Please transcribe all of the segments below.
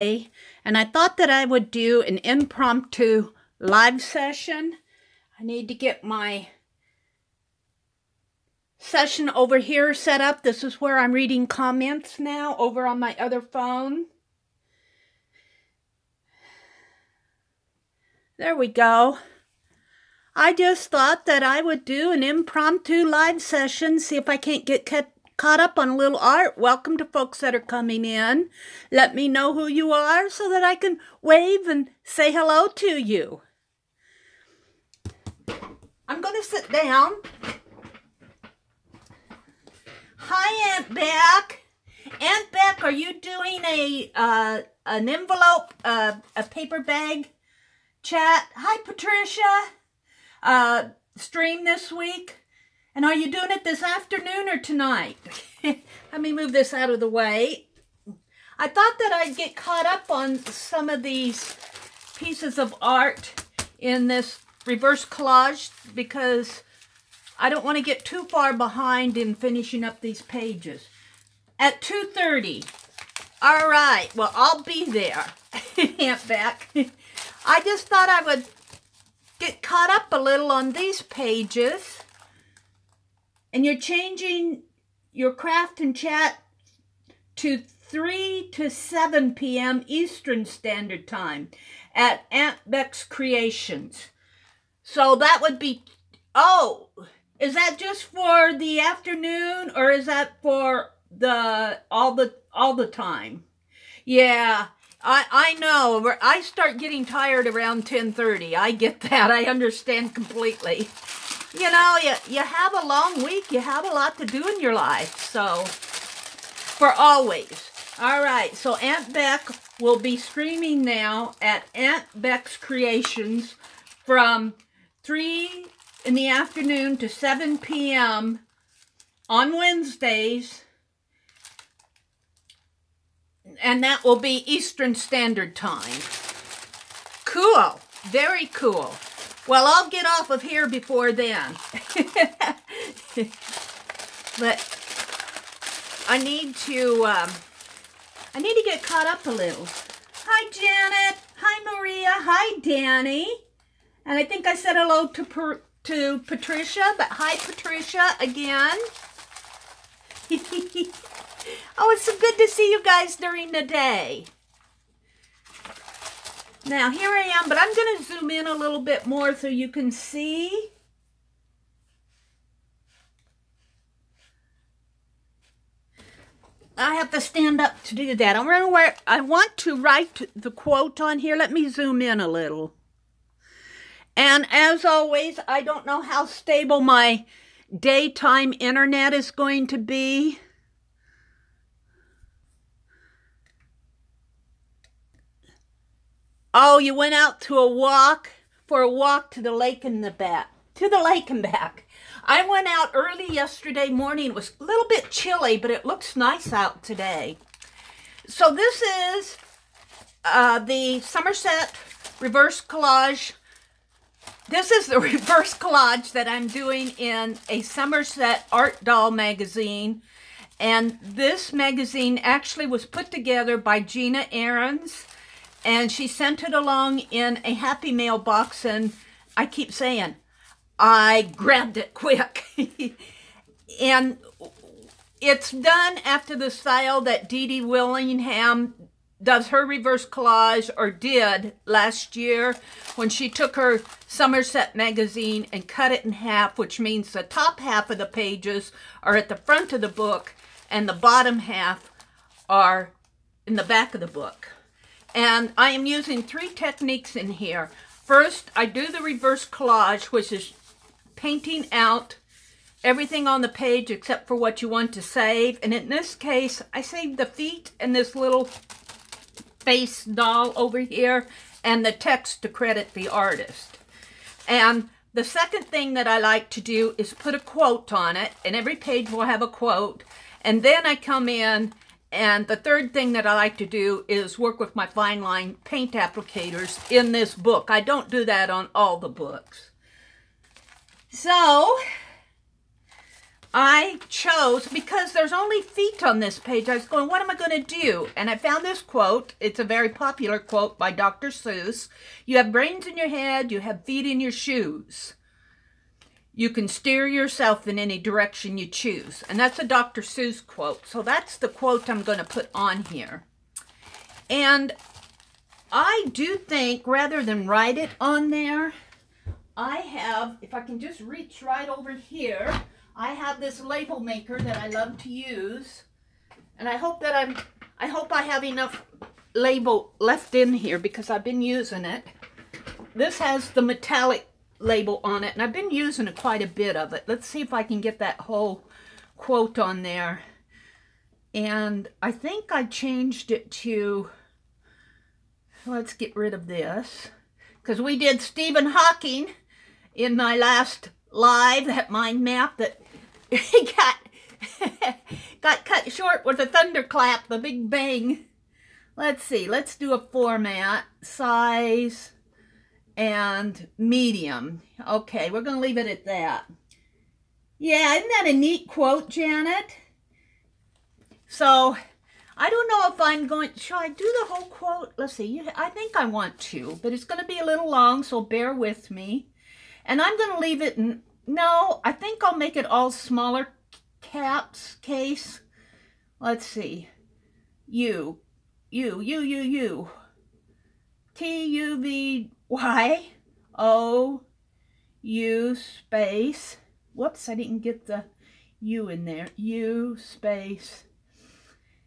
And I thought that I would do an impromptu live session. I need to get my session over here set up. This is where I'm reading comments now over on my other phone. There we go. I just thought that I would do an impromptu live session, see if I can't get caught up on a little art. Welcome to folks that are coming in. Let me know who you are so that I can wave and say hello to you. I'm going to sit down. Hi, Aunt Beck. Aunt Beck, are you doing an envelope, a paper bag chat? Hi, Patricia. Stream this week. And are you doing it this afternoon or tonight? Let me move this out of the way. I thought that I'd get caught up on some of these pieces of art in this reverse collage because I don't want to get too far behind in finishing up these pages. At 2:30. All right. Well, I'll be there. Aunt Beck. I just thought I would get caught up a little on these pages. And you're changing your craft and chat to 3 to 7 p.m. Eastern Standard Time at Aunt Beck's Creations. So that would be, oh, is that just for the afternoon or is that for all the time? Yeah, I know. I start getting tired around 10:30. I get that. I understand completely. You know, you have a long week. You have a lot to do in your life. So, for always. All right. So, Aunt Beck will be streaming now at Aunt Beck's Creations from 3 in the afternoon to 7 p.m. on Wednesdays. And that will be Eastern Standard Time. Cool. Very cool. Well, I'll get off of here before then. But I need to get caught up a little. Hi, Janet. Hi, Maria. Hi, Danny. And I think I said hello to Patricia, but hi, Patricia, again. Oh, it's so good to see you guys during the day. Now, here I am, but I'm going to zoom in a little bit more so you can see. I have to stand up to do that. I want to write the quote on here. Let me zoom in a little. And as always, I don't know how stable my daytime internet is going to be. Oh, you went out to for a walk to the lake and back. I went out early yesterday morning. It was a little bit chilly, but it looks nice out today. So this is the Somerset reverse collage. This is the reverse collage that I'm doing in a Somerset art doll magazine. And this magazine actually was put together by Gina Ahrens. And she sent it along in a happy mail box, and I keep saying, I grabbed it quick. And it's done after the style that Dee Dee Willingham does her reverse collage, or did last year, when she took her Somerset magazine and cut it in half, which means the top half of the pages are at the front of the book, and the bottom half are in the back of the book. And I am using 3 techniques in here. First, I do the reverse collage, which is painting out everything on the page except for what you want to save. And in this case, I saved the feet and this little face doll over here and the text to credit the artist. And the second thing that I like to do is put a quote on it, and every page will have a quote. And then I come in, and the third thing that I like to do is work with my FineLine Paint Applicators in this book. I don't do that on all the books. So, I chose, because there's only feet on this page, I was going, what am I going to do? And I found this quote. It's a very popular quote by Dr. Seuss. You have brains in your head, you have feet in your shoes. You can steer yourself in any direction you choose. And that's a Dr. Seuss quote. So that's the quote I'm going to put on here. And I do think, rather than write it on there, I have, if I can just reach right over here, I have this label maker that I love to use. And I hope that I have enough label left in here because I've been using it. This has the metallic label on it, and I've been using quite a bit of it. Let's see if I can get that whole quote on there. And I think I changed it to, let's get rid of this, because we did Stephen Hawking in my last live, that mind map that got cut short with a thunderclap, the big bang. Let's see, let's do a format, size, and medium. Okay, we're going to leave it at that. Yeah, isn't that a neat quote, Janet? So, I don't know if I'm going, shall I do the whole quote? Let's see, I think I want to, but it's going to be a little long, so bear with me. And I'm going to leave it in, no, I think I'll make it all smaller caps, case. Let's see. U. T-U-V-Y-O-U space. Whoops, I didn't get the U in there. U space.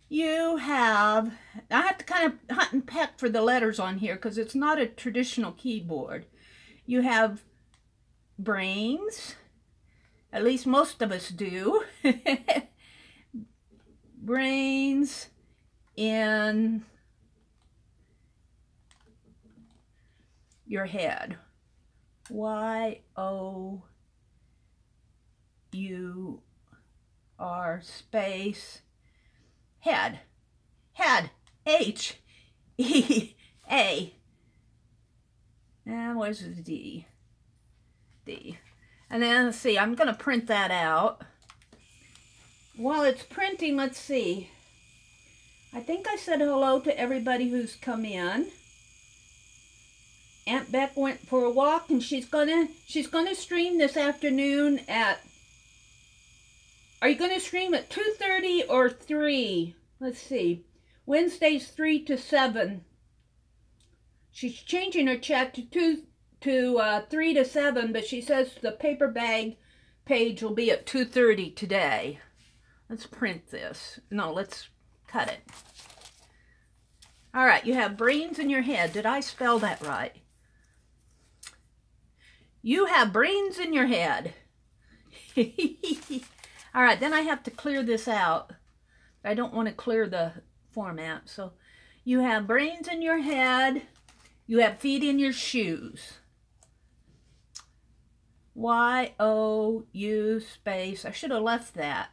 You have, I have to kind of hunt and peck for the letters on here because it's not a traditional keyboard. You have brains. At least most of us do. Brains in your head. Y-O-U-R space head. Head. H-E-A. And where's the D? D. And then, let's see, I'm going to print that out. While it's printing, let's see. I think I said hello to everybody who's come in. Aunt Beck went for a walk, and she's gonna stream this afternoon at, are you going to stream at 2:30 or 3? Let's see. Wednesdays 3 to 7. She's changing her chat to 3 to 7, but she says the paper bag page will be at 2:30 today. Let's print this. No, let's cut it. All right, you have brains in your head. Did I spell that right? You have brains in your head. All right, then I have to clear this out. I don't want to clear the format. So you have brains in your head. You have feet in your shoes. Y-O-U space, I should have left that.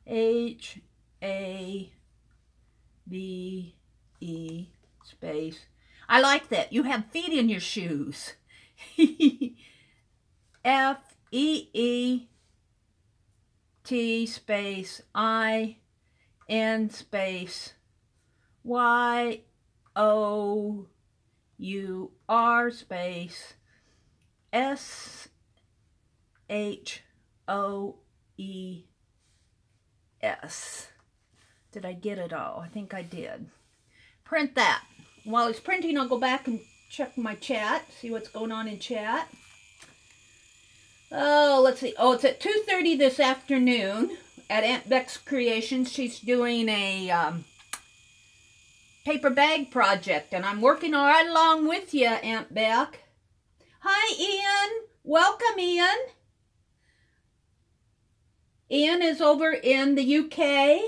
H-A-V-E space. I like that. You have feet in your shoes. F-E-E-T space I-N space Y-O-U-R space S-H-O-E-S. Did I get it all? I think I did. Print that. While it's printing, I'll go back and check my chat, see what's going on in chat. Oh, let's see. Oh, it's at 2:30 this afternoon at Aunt Beck's Creations. She's doing a paper bag project, and I'm working all right along with you, Aunt Beck. Hi, Ian. Welcome, Ian. Ian is over in the UK.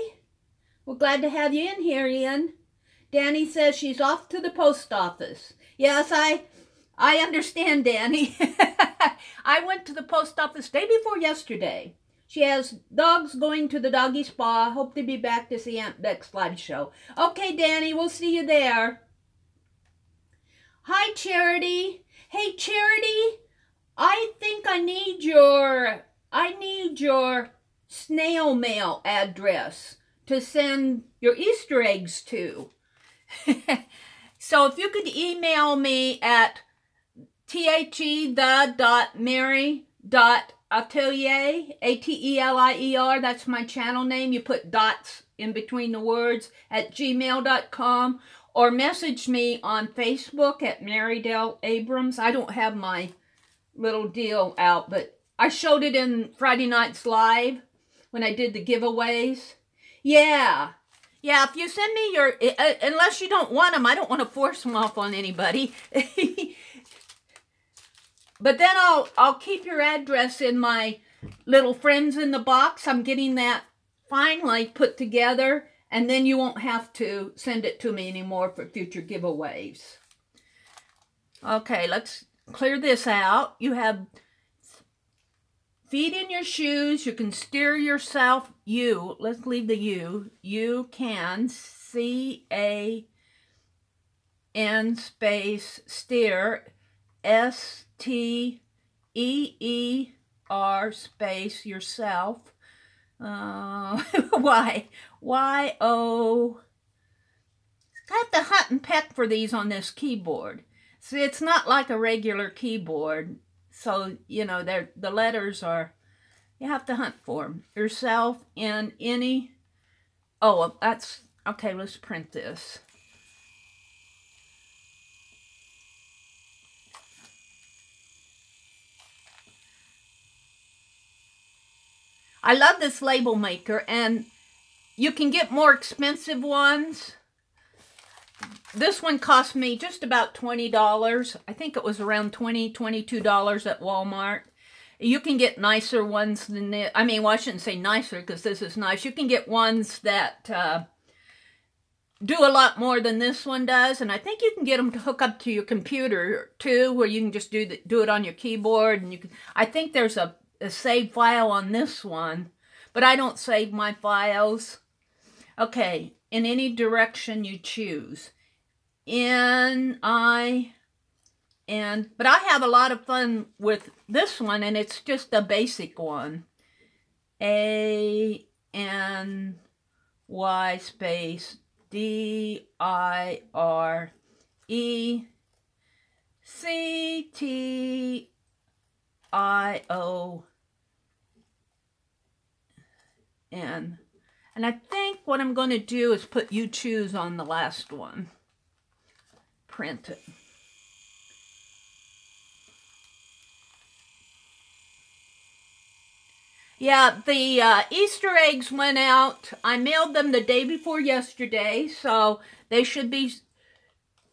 We're glad to have you in here, Ian. Danny says she's off to the post office. Yes, I understand, Danny. I went to the post office day before yesterday. She has dogs going to the doggy spa. Hope to be back to see Aunt Beck's live show. Okay, Danny, we'll see you there. Hi, Charity. Hey, Charity, I think I need your snail mail address to send your Easter eggs to. So if you could email me at the.meri.atelier, A-T-E-L-I-E-R, that's my channel name. You put dots in between the words, at gmail.com, or message me on Facebook at Meridel Abrams. I don't have my little deal out, but I showed it in Friday Night's Live when I did the giveaways. Yeah, if you send me your, unless you don't want them, I don't want to force them off on anybody. But then I'll keep your address in my little friends in the box. I'm getting that finally put together, and then you won't have to send it to me anymore for future giveaways. Okay, let's clear this out. You have feet in your shoes. You can steer yourself. Let's leave the you can, C-A-N space steer, S-T-E-E-R space yourself. Y-O. I have to hunt and peck for these on this keyboard. See, it's not like a regular keyboard. So, you know, the letters are, you have to hunt for them. Yourself in any, oh, that's, okay, let's print this. I love this label maker, and you can get more expensive ones. This one cost me just about $20. I think it was around $20, $22 at Walmart. You can get nicer ones than this. I mean, well, I shouldn't say nicer because this is nice. You can get ones that do a lot more than this one does. And I think you can get them to hook up to your computer too, where you can just do it on your keyboard. And you can. I think there's a save file on this one, but I don't save my files. Okay, in any direction you choose. N, I, and, but I have a lot of fun with this one, and it's just a basic one. A, N, Y space, D, I, R, E, C, T, I, O, N. And I think what I'm going to do is put you choose on the last one. Print it. Yeah, the Easter eggs went out. I mailed them the day before yesterday, so they should be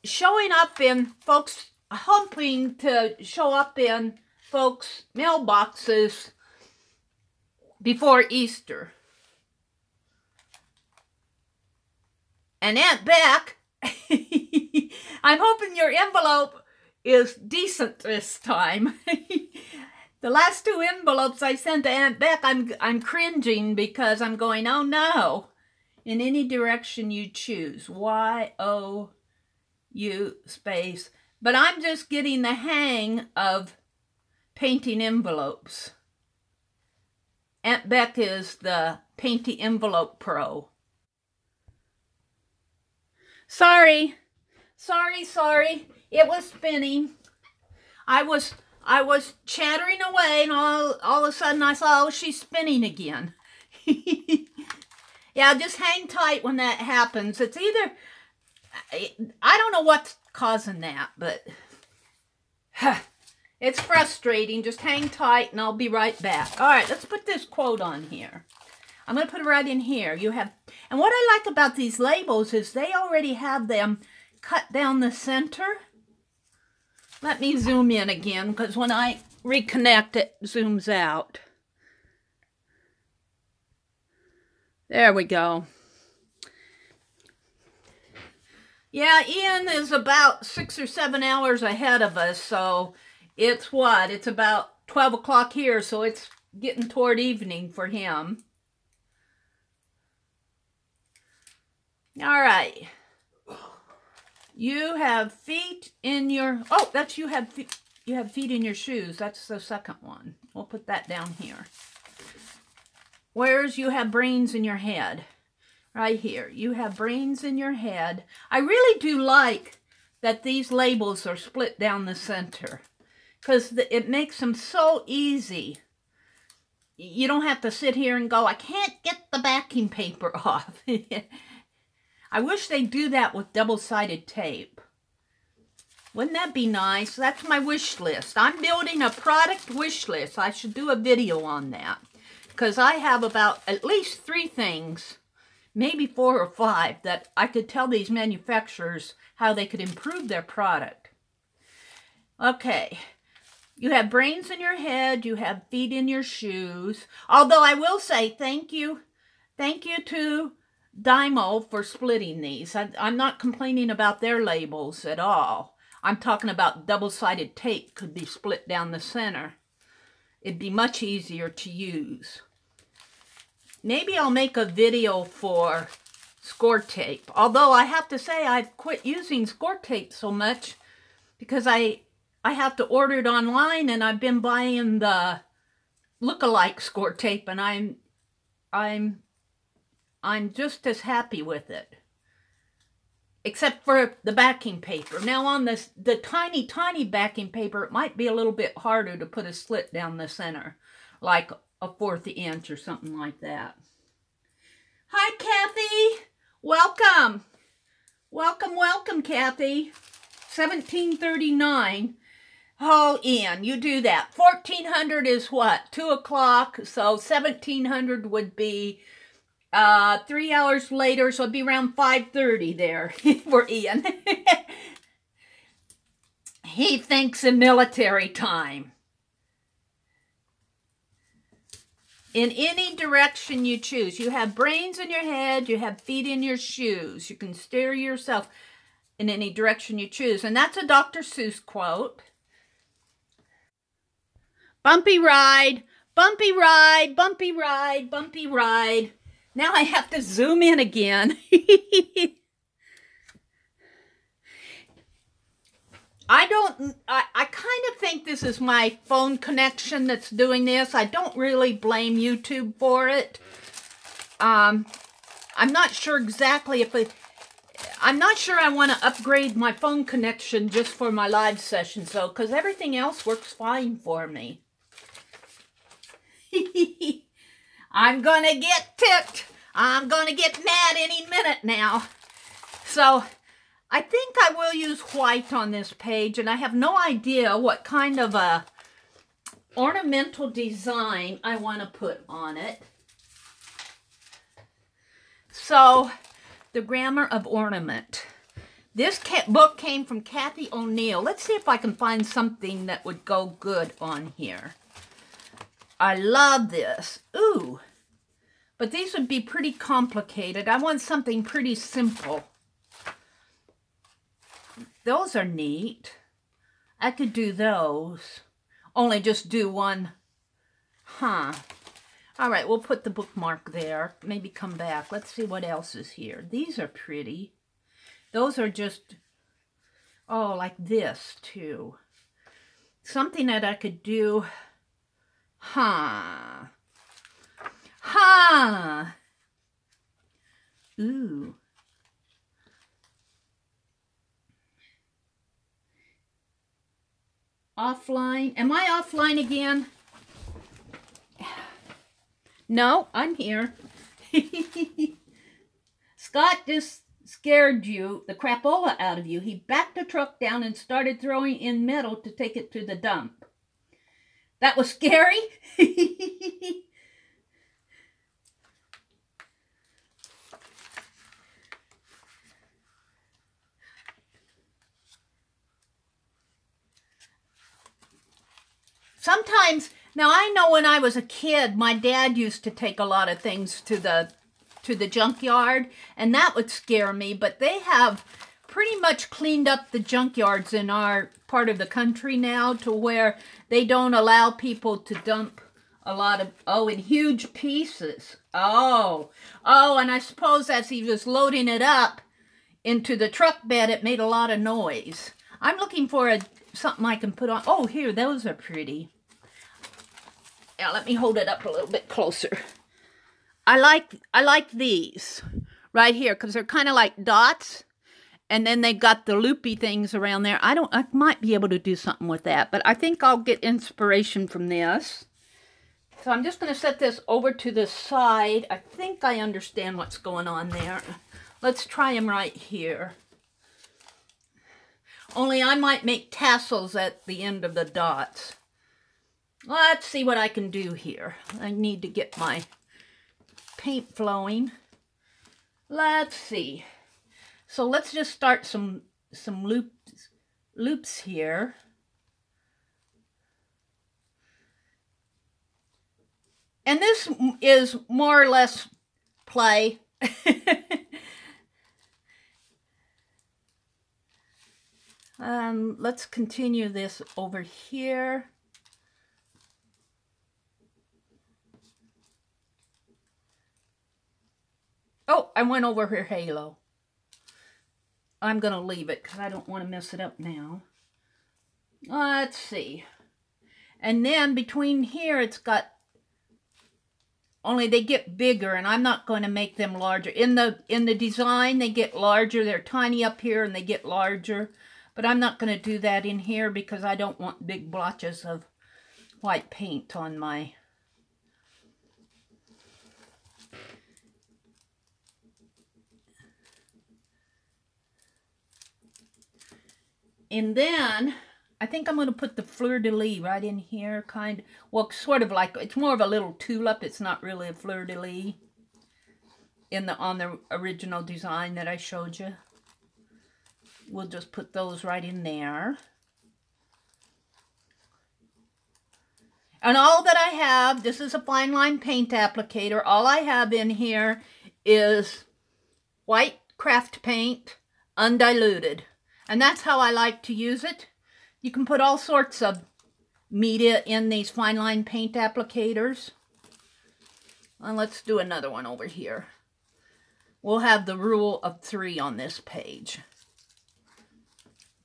showing up in folks, hoping to show up in folks' mailboxes before Easter. And Aunt Beck, I'm hoping your envelope is decent this time. The last two envelopes I sent to Aunt Beck, I'm cringing because I'm going, oh no. In any direction you choose. Y-O-U space. But I'm just getting the hang of painting envelopes. Aunt Beck is the painty envelope pro. Sorry. It was spinning. I was chattering away, and all of a sudden I saw, oh, she's spinning again. Yeah, just hang tight when that happens. It's either, I don't know what's causing that, but it's frustrating. Just hang tight, and I'll be right back. All right, let's put this quote on here. I'm going to put it right in here. You have, and what I like about these labels is they already have them cut down the center. Let me zoom in again, because when I reconnect, it zooms out. There we go. Yeah, Ian is about 6 or 7 hours ahead of us, so it's what? It's about 12 o'clock here, so it's getting toward evening for him. All right. You have feet in your, oh, that's you have feet in your shoes. That's the second one. We'll put that down here. Where's you have brains in your head? Right here. You have brains in your head. I really do like that these labels are split down the center, because it makes them so easy. You don't have to sit here and go, I can't get the backing paper off. I wish they'd do that with double-sided tape. Wouldn't that be nice? That's my wish list. I'm building a product wish list. I should do a video on that, because I have about at least 3 things, maybe 4 or 5, that I could tell these manufacturers how they could improve their product. Okay. You have brains in your head, you have feet in your shoes. Although I will say thank you to Dymo for splitting these. I'm not complaining about their labels at all. I'm talking about double-sided tape could be split down the center. It'd be much easier to use. Maybe I'll make a video for score tape. Although I have to say I've quit using score tape so much because I have to order it online, and I've been buying the look-alike score tape, and I'm just as happy with it, except for the backing paper. Now on the tiny backing paper, it might be a little bit harder to put a slit down the center, like a 1/4 inch or something like that. Hi, Kathy. Welcome. Welcome, Kathy. 1739. Oh, Ian, you do that. 1400 is what? 2 o'clock. So 1700 would be 3 hours later. So it'd be around 5:30 there for Ian. He thinks in military time. In any direction you choose. You have brains in your head. You have feet in your shoes. You can steer yourself in any direction you choose. And that's a Dr. Seuss quote. Bumpy ride, bumpy ride, bumpy ride, bumpy ride. Now I have to zoom in again. I kind of think this is my phone connection that's doing this. I don't really blame YouTube for it. I'm not sure exactly if I'm not sure I want to upgrade my phone connection just for my live sessions, though, because everything else works fine for me. I'm going to get ticked. I'm going to get mad any minute now. So I think I will use white on this page, and I have no idea what kind of a ornamental design I want to put on it. So, the Grammar of Ornament. This book came from Kathy O'Neill. Let's see if I can find something that would go good on here. I love this. Ooh. But these would be pretty complicated. I want something pretty simple. Those are neat. I could do those. Only just do one. Huh. All right, we'll put the bookmark there. Maybe come back. Let's see what else is here. These are pretty. Those are just, oh, like this, too. Something that I could do. Huh. Huh. Ooh. Offline. Am I offline again? No, I'm here. Scott just scared you, the crapola out of you. He backed the truck down and started throwing in metal to take it to the dump. That was scary? Sometimes, now I know when I was a kid, my dad used to take a lot of things to the junkyard, and that would scare me, but they have pretty much cleaned up the junkyards in our part of the country now to where they don't allow people to dump a lot of, in huge pieces. Oh, and I suppose as he was loading it up into the truck bed, it made a lot of noise. I'm looking for something I can put on. Oh, here, those are pretty. Yeah, let me hold it up a little bit closer. I like these right here because they're kind of like dots. And then they got the loopy things around there. I might be able to do something with that, but I think I'll get inspiration from this. So I'm just going to set this over to the side. I think I understand what's going on there. Let's try them right here. Only I might make tassels at the end of the dots. Let's see what I can do here. I need to get my paint flowing. Let's see. So let's just start some loops here. And this is more or less play. Let's continue this over here. Oh, I went over her halo. I'm going to leave it because I don't want to mess it up now. Let's see. And then between here, it's got, only they get bigger, and I'm not going to make them larger. In the design, they get larger. They're tiny up here, and they get larger. But I'm not going to do that in here because I don't want big blotches of white paint on my... And then, I think I'm going to put the fleur-de-lis right in here, kind of, well, sort of like, it's more of a little tulip. It's not really a fleur-de-lis on the original design that I showed you. We'll just put those right in there. And all that I have, this is a FineLine Paint Applicator. All I have in here is white craft paint, undiluted. And that's how I like to use it. You can put all sorts of media in these FineLine Paint Applicators. And let's do another one over here. We'll have the rule of 3 on this page.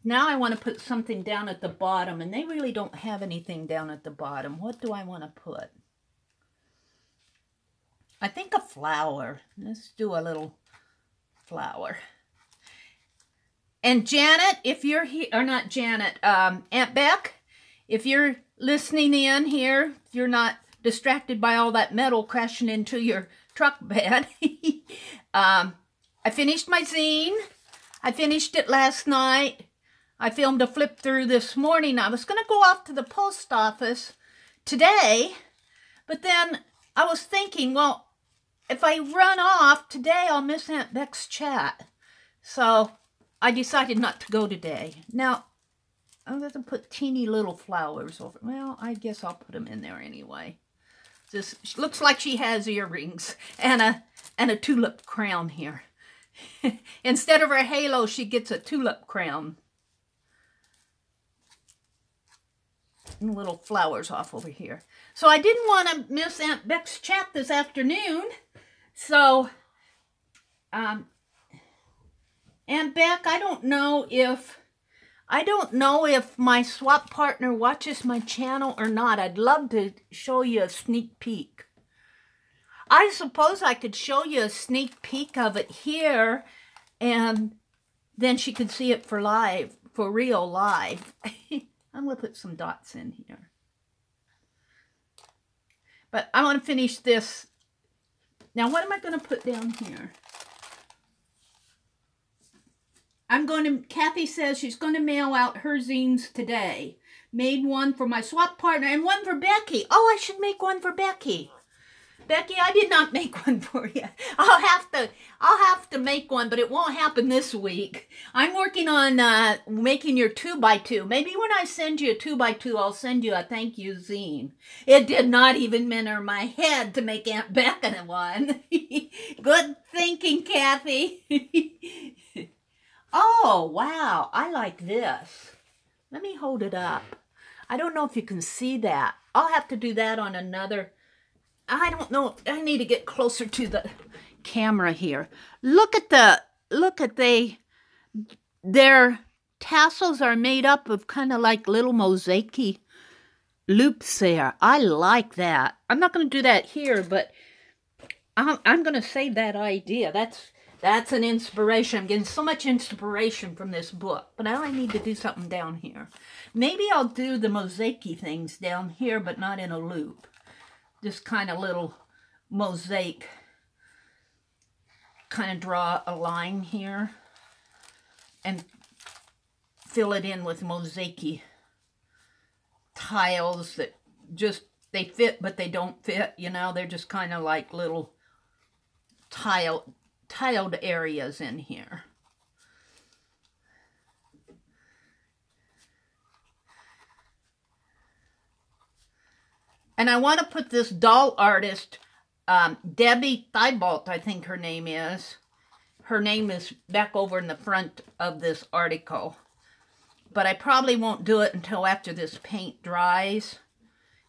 Now I want to put something down at the bottom, and they really don't have anything down at the bottom. What do I want to put? I think a flower. Let's do a little flower. And Janet, if you're here, or not Janet, Aunt Beck, if you're listening in here, if you're not distracted by all that metal crashing into your truck bed, I finished my zine. I finished it last night. I filmed a flip through this morning. I was going to go off to the post office today, but then I was thinking, well, if I run off today, I'll miss Aunt Beck's chat. So I decided not to go today. Now, I'm going to put teeny little flowers over. Well, I guess I'll put them in there anyway. This looks like she has earrings and a tulip crown here. Instead of her halo, she gets a tulip crown. And little flowers off over here. So I didn't want to miss Aunt Beck's chat this afternoon. So, Aunt Beck, I don't know if my swap partner watches my channel or not. I'd love to show you a sneak peek. I suppose I could show you a sneak peek of it here, and then she could see it for real live. I'm going to put some dots in here. But I want to finish this. Now, what am I going to put down here? Kathy says she's going to mail out her zines today. Made one for my swap partner and one for Becky. Oh, I should make one for Becky. Becky, I did not make one for you. I'll have to make one, but it won't happen this week. I'm working on making your 2x2. Maybe when I send you a 2x2, I'll send you a thank you zine. It did not even enter my head to make Aunt Becca one. Good thinking, Kathy. Oh, wow. I like this. Let me hold it up. I don't know if you can see that. I'll have to do that on another... I don't know. I need to get closer to the camera here. Their tassels are made up of kind of like little mosaic-y loops there. I like that. I'm not going to do that here, but I'm going to save that idea. That's an inspiration. I'm getting so much inspiration from this book. But now I need to do something down here. Maybe I'll do the mosaic-y things down here, but not in a loop. Just kind of little mosaic. Kind of draw a line here. And fill it in with mosaic-y tiles that just, they fit, but they don't fit. You know, they're just kind of like little tiled areas in here. And I want to put this doll artist, Debbie Thibault, I think her name is. Her name is back over in the front of this article. But I probably won't do it until after this paint dries,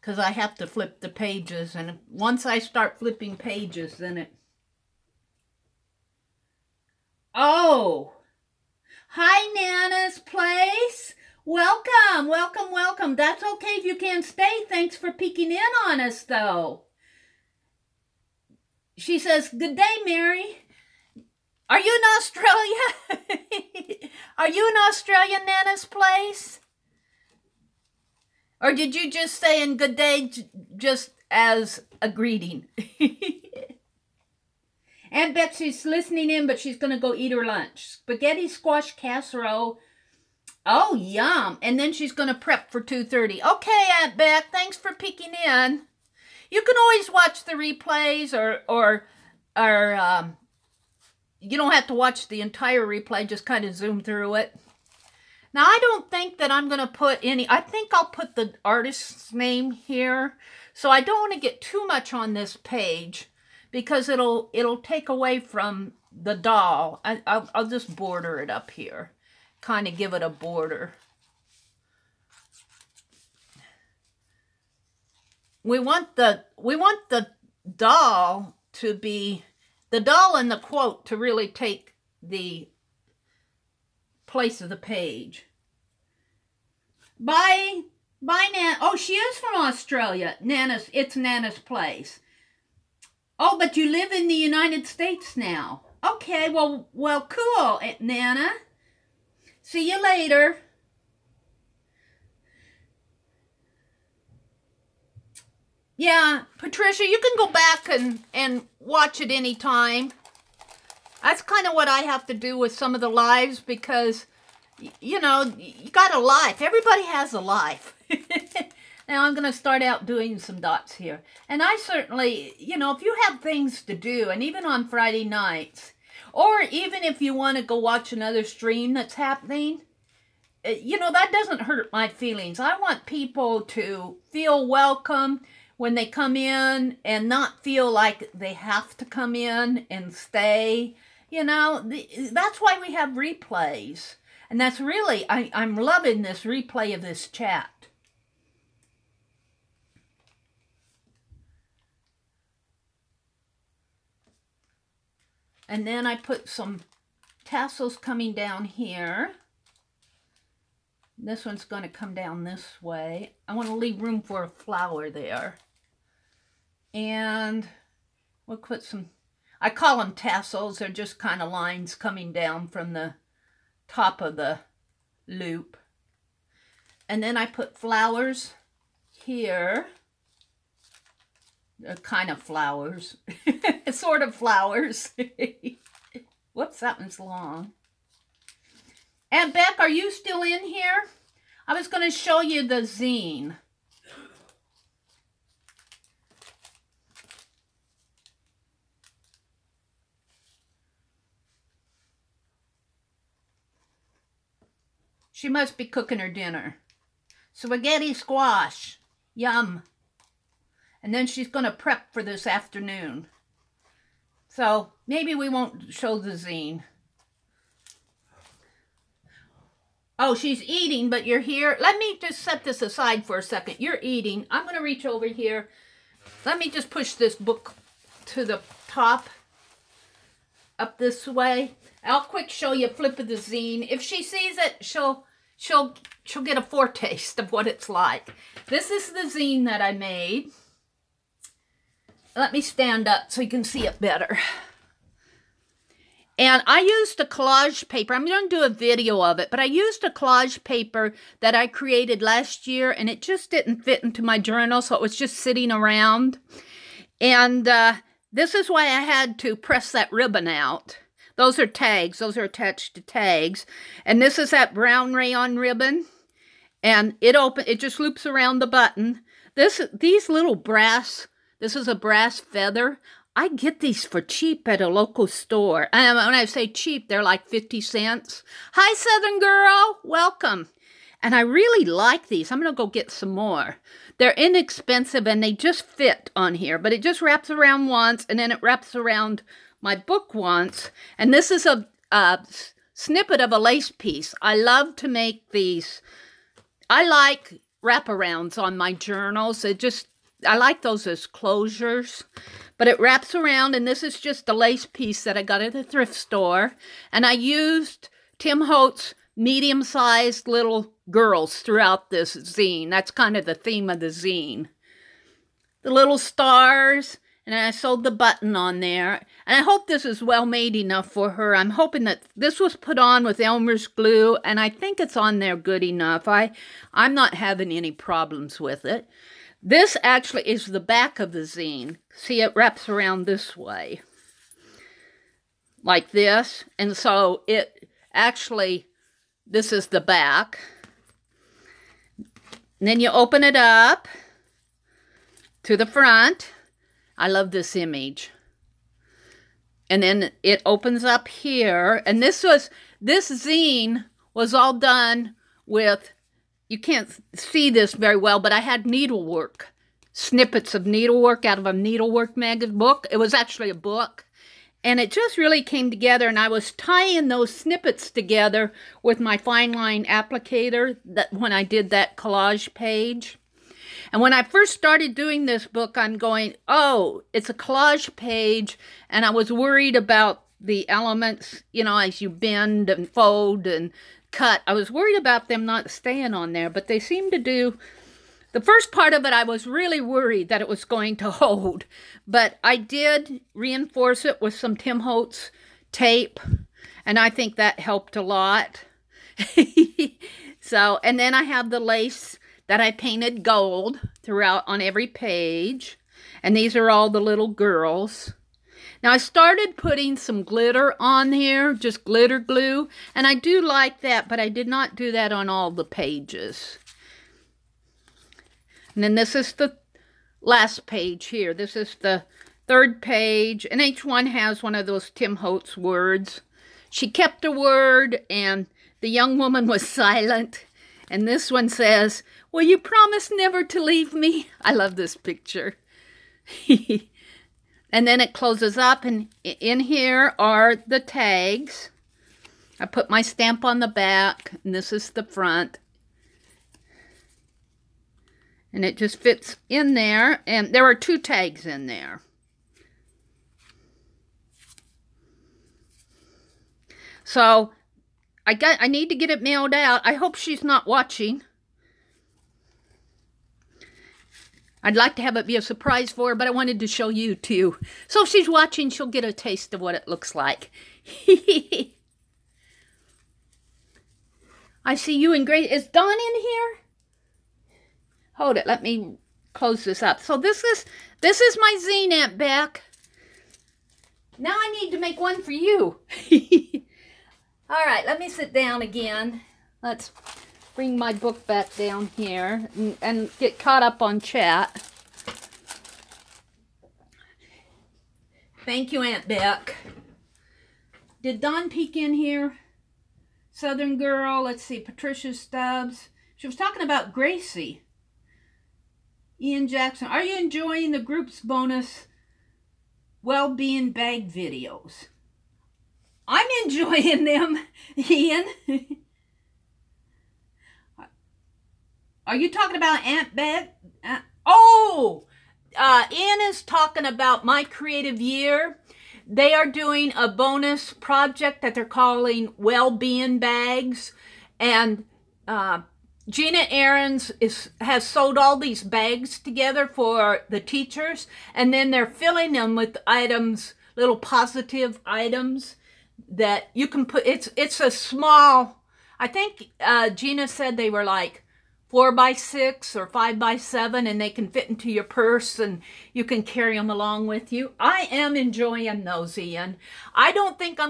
because I have to flip the pages. And once I start flipping pages, then it... Oh! Hi, Nana's Place! Welcome, welcome, welcome. That's okay if you can't stay. Thanks for peeking in on us, though. She says, good day, Meri. Are you in Australia? Are you in Australia, Nana's Place? Or did you just say in good day just as a greeting? Aunt Betsy's listening in, but she's going to go eat her lunch. Spaghetti squash casserole. Oh, yum. And then she's going to prep for 2:30. Okay, Aunt Beth, thanks for peeking in. You can always watch the replays or you don't have to watch the entire replay, just kind of zoom through it. Now, I don't think that I'm going to put any, I think I'll put the artist's name here. So I don't want to get too much on this page because it'll take away from the doll. I'll just border it up here, kind of give it a border. We want the doll to be, the doll and the quote to really take the place of the page. Bye, Nana. Oh, she is from Australia. It's Nana's Place. Oh, but you live in the United States now. Okay, well, cool, Nana. See you later. Yeah, Patricia, you can go back and watch it anytime. That's kind of what I have to do with some of the lives because, you know, you got a life. Everybody has a life. Now I'm going to start out doing some dots here. And I certainly, you know, if you have things to do, and even on Friday nights, or even if you want to go watch another stream that's happening, you know, that doesn't hurt my feelings. I want people to feel welcome when they come in and not feel like they have to come in and stay. You know, that's why we have replays. And that's really, I'm loving this replay of this chat. And then I put some tassels coming down here. This one's going to come down this way. I want to leave room for a flower there. And we'll put some, I call them tassels. They're just kind of lines coming down from the top of the loop. And then I put flowers here. Kind of flowers. Sort of flowers. Whoops, that one's long. Aunt Beck, are you still in here? I was going to show you the zine. She must be cooking her dinner. Spaghetti squash. Yum. And then she's going to prep for this afternoon. So maybe we won't show the zine. Oh, she's eating, but you're here. Let me just set this aside for a second. You're eating. I'm going to reach over here. Let me just push this book to the top. Up this way. I'll quick show you a flip of the zine. If she sees it, she'll get a foretaste of what it's like. This is the zine that I made. let me stand up so you can see it better. And I used a collage paper. I'm going to do a video of it, but I used a collage paper that I created last year, and it just didn't fit into my journal, so it was just sitting around. And this is why I had to press that ribbon out. Those are tags. Those are attached to tags. And this is that brown rayon ribbon, and it just loops around the button. These little brass, this is a brass feather. I get these for cheap at a local store. And when I say cheap, they're like 50 cents. Hi, Southern girl. Welcome. And I really like these. I'm going to go get some more. They're inexpensive, and they just fit on here. But it just wraps around once, and then it wraps around my book once. And this is a snippet of a lace piece. I love to make these. I like wraparounds on my journals. I like those as closures. But it wraps around, and this is just a lace piece that I got at the thrift store. And I used Tim Holtz medium-sized little girls throughout this zine. That's kind of the theme of the zine. The little stars, and I sewed the button on there. And I hope this is well made enough for her. I'm hoping that this was put on with Elmer's glue, and I think it's on there good enough. I'm not having any problems with it. This actually is the back of the zine. See, it wraps around this way, like this. And so it actually, this is the back. And then you open it up to the front. I love this image. And then it opens up here. And this zine was all done with, you can't see this very well, but I had needlework, snippets of needlework out of a needlework book. It was actually a book, and it just really came together, and I was tying those snippets together with my FineLine applicator when I did that collage page. And when I first started doing this book, I'm going, oh, it's a collage page, and I was worried about the elements, you know, as you bend and fold and cut. I was worried about them not staying on there, but they seem to do. The first part of it, I was really worried that it was going to hold, but I did reinforce it with some Tim Holtz tape, and I think that helped a lot. So, and then I have the lace that I painted gold throughout on every page, and these are all the little girls. Now, I started putting some glitter on here, just glitter glue, and I do like that, but I did not do that on all the pages. And then this is the last page here. This is the third page, and each one has one of those Tim Holtz words. She kept a word, and the young woman was silent. And this one says, will you promise never to leave me? I love this picture. And then it closes up, and in here are the tags. I put my stamp on the back, and this is the front. And it just fits in there, and there are 2 tags in there. So I need to get it mailed out. I hope she's not watching. I'd like to have it be a surprise for her, but I wanted to show you too. So if she's watching, she'll get a taste of what it looks like. I see you in great. Is Dawn in here? Hold it. Let me close this up. So this is my zine, Aunt Beck. Now I need to make one for you. All right, let me sit down again. Let's bring my book back down here and get caught up on chat. Thank you, Aunt Beck. Did Dawn peek in here? Southern girl. Let's see. Patricia Stubbs. She was talking about Gracie. Ian Jackson. Are you enjoying the group's bonus Wellbeing Bag videos? I'm enjoying them, Ian. Are you talking about Aunt Beck? Ian is talking about My Creative Year. They are doing a bonus project that they're calling Wellbeing Bags. And Gina Ahrens has sewed all these bags together for the teachers, and then they're filling them with items, little positive items that you can put. It's a small, I think Gina said they were like 4x6 or 5x7, and they can fit into your purse and you can carry them along with you. I am enjoying those, Ian. I think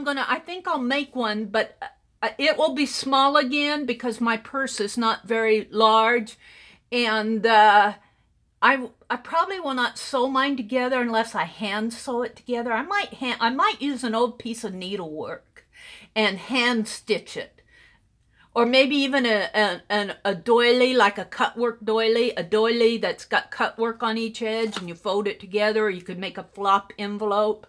I'll make one, but it will be small again because my purse is not very large, and I probably will not sew mine together unless I hand sew it together. I might use an old piece of needlework and hand stitch it, or maybe even a doily, like a cut work doily, a doily that's got cut work on each edge, and you fold it together, or you could make a flop envelope.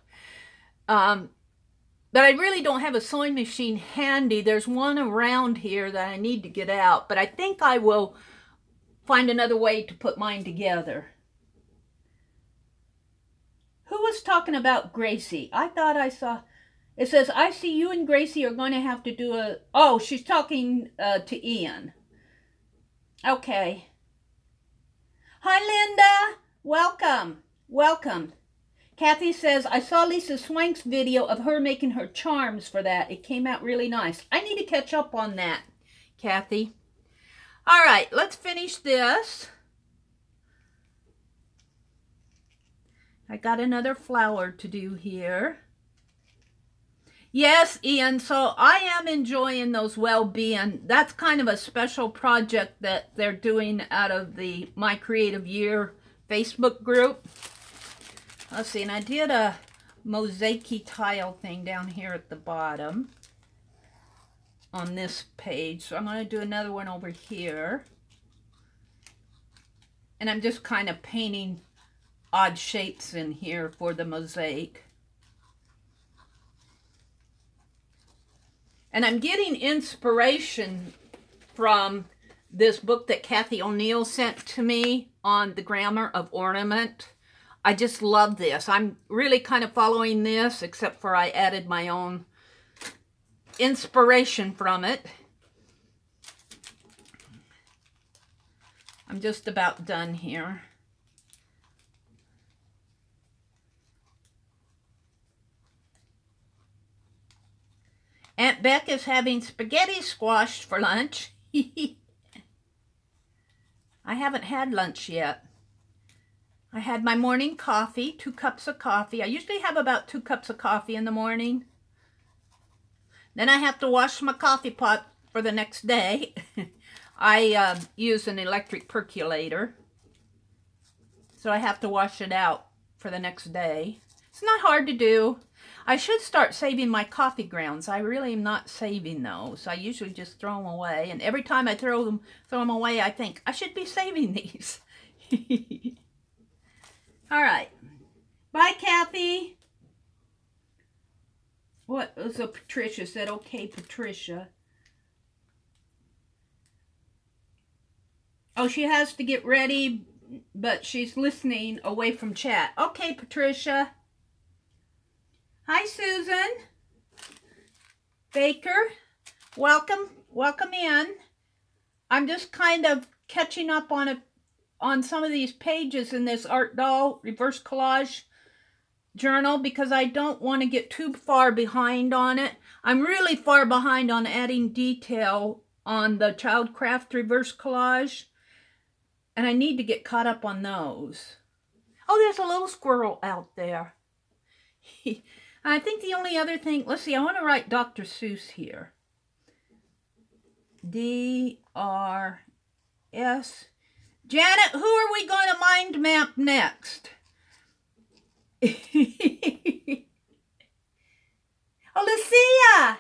But I really don't have a sewing machine handy. There's one around here that I need to get out, but I think I will find another way to put mine together. Who was talking about Gracie? I thought I saw, it says, I see you and Gracie are going to have to do a, oh, she's talking to Ian. Okay. Hi, Linda. Welcome. Welcome. Kathy says, I saw Lisa Swank's video of her making her charms for that. It came out really nice. I need to catch up on that, Kathy. All right, let's finish this. I got another flower to do here. Yes, Ian, so I am enjoying those Wellbeing. That's kind of a special project that they're doing out of the My Creative Year Facebook group. Let's see, and I did a mosaic-y tile thing down here at the bottom on this page. So I'm going to do another one over here. And I'm just kind of painting odd shapes in here for the mosaic. And I'm getting inspiration from this book that Kathy O'Neill sent to me on the grammar of ornament. I just love this. I'm really kind of following this, except for I added my own inspiration from it. I'm just about done here. Aunt Beck is having spaghetti squash for lunch. I haven't had lunch yet. I had my morning coffee, 2 cups of coffee. I usually have about 2 cups of coffee in the morning. Then I have to wash my coffee pot for the next day. I use an electric percolator, so I have to wash it out for the next day. It's not hard to do. I should start saving my coffee grounds. I really am not saving those. I usually just throw them away, and every time I throw them away, I think, I should be saving these. All right. Bye, Kathy. What? So Patricia said, okay, Patricia. Oh, she has to get ready, but she's listening away from chat. Okay, Patricia. Hi, Susan. Baker. Welcome. Welcome in. I'm just kind of catching up on some of these pages in this Art Doll Reverse Collage journal because I don't want to get too far behind on it. I'm really far behind on adding detail on the Childcraft Reverse Collage, and I need to get caught up on those. Oh, there's a little squirrel out there. I think the only other thing, let's see, I want to write Dr. Seuss here. D-R-S. Janet, who are we going to mind map next? Oh, Lucia!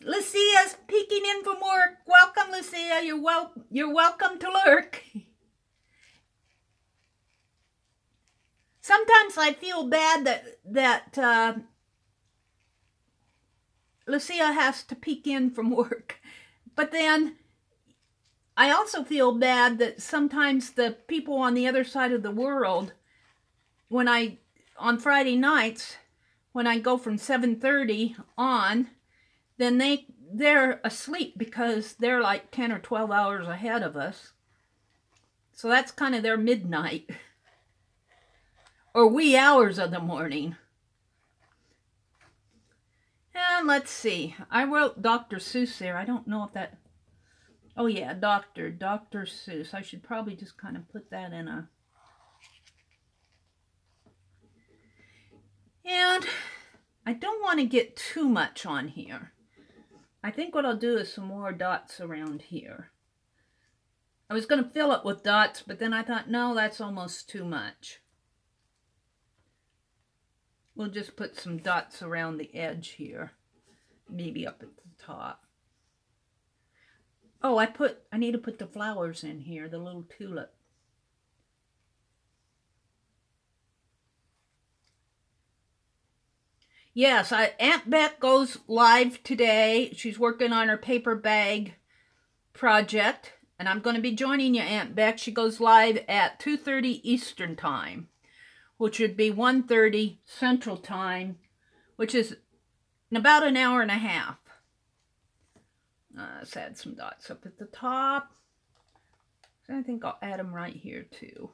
Lucia's peeking in from work. Welcome, Lucia. You're welcome to lurk. Sometimes I feel bad that Lucia has to peek in from work, but then I also feel bad that sometimes the people on the other side of the world, on Friday nights, when I go from 7:30 on, then they're asleep because they're like 10 or 12 hours ahead of us. So that's kind of their midnight or wee hours of the morning. And let's see. I wrote Dr. Seuss there. I don't know if that... Oh yeah, Dr. Seuss. I should probably just kind of put that in a... And I don't want to get too much on here. I think what I'll do is some more dots around here. I was going to fill it with dots, but then I thought, no, that's almost too much. We'll just put some dots around the edge here. Maybe up at the top. Oh, I need to put the flowers in here, the little tulip. Yes, Aunt Beck goes live today. She's working on her paper bag project. And I'm going to be joining you, Aunt Beck. She goes live at 2:30 Eastern Time, which would be 1:30 Central Time, which is in about an hour and a half. Let's add some dots up at the top. I think I'll add them right here too.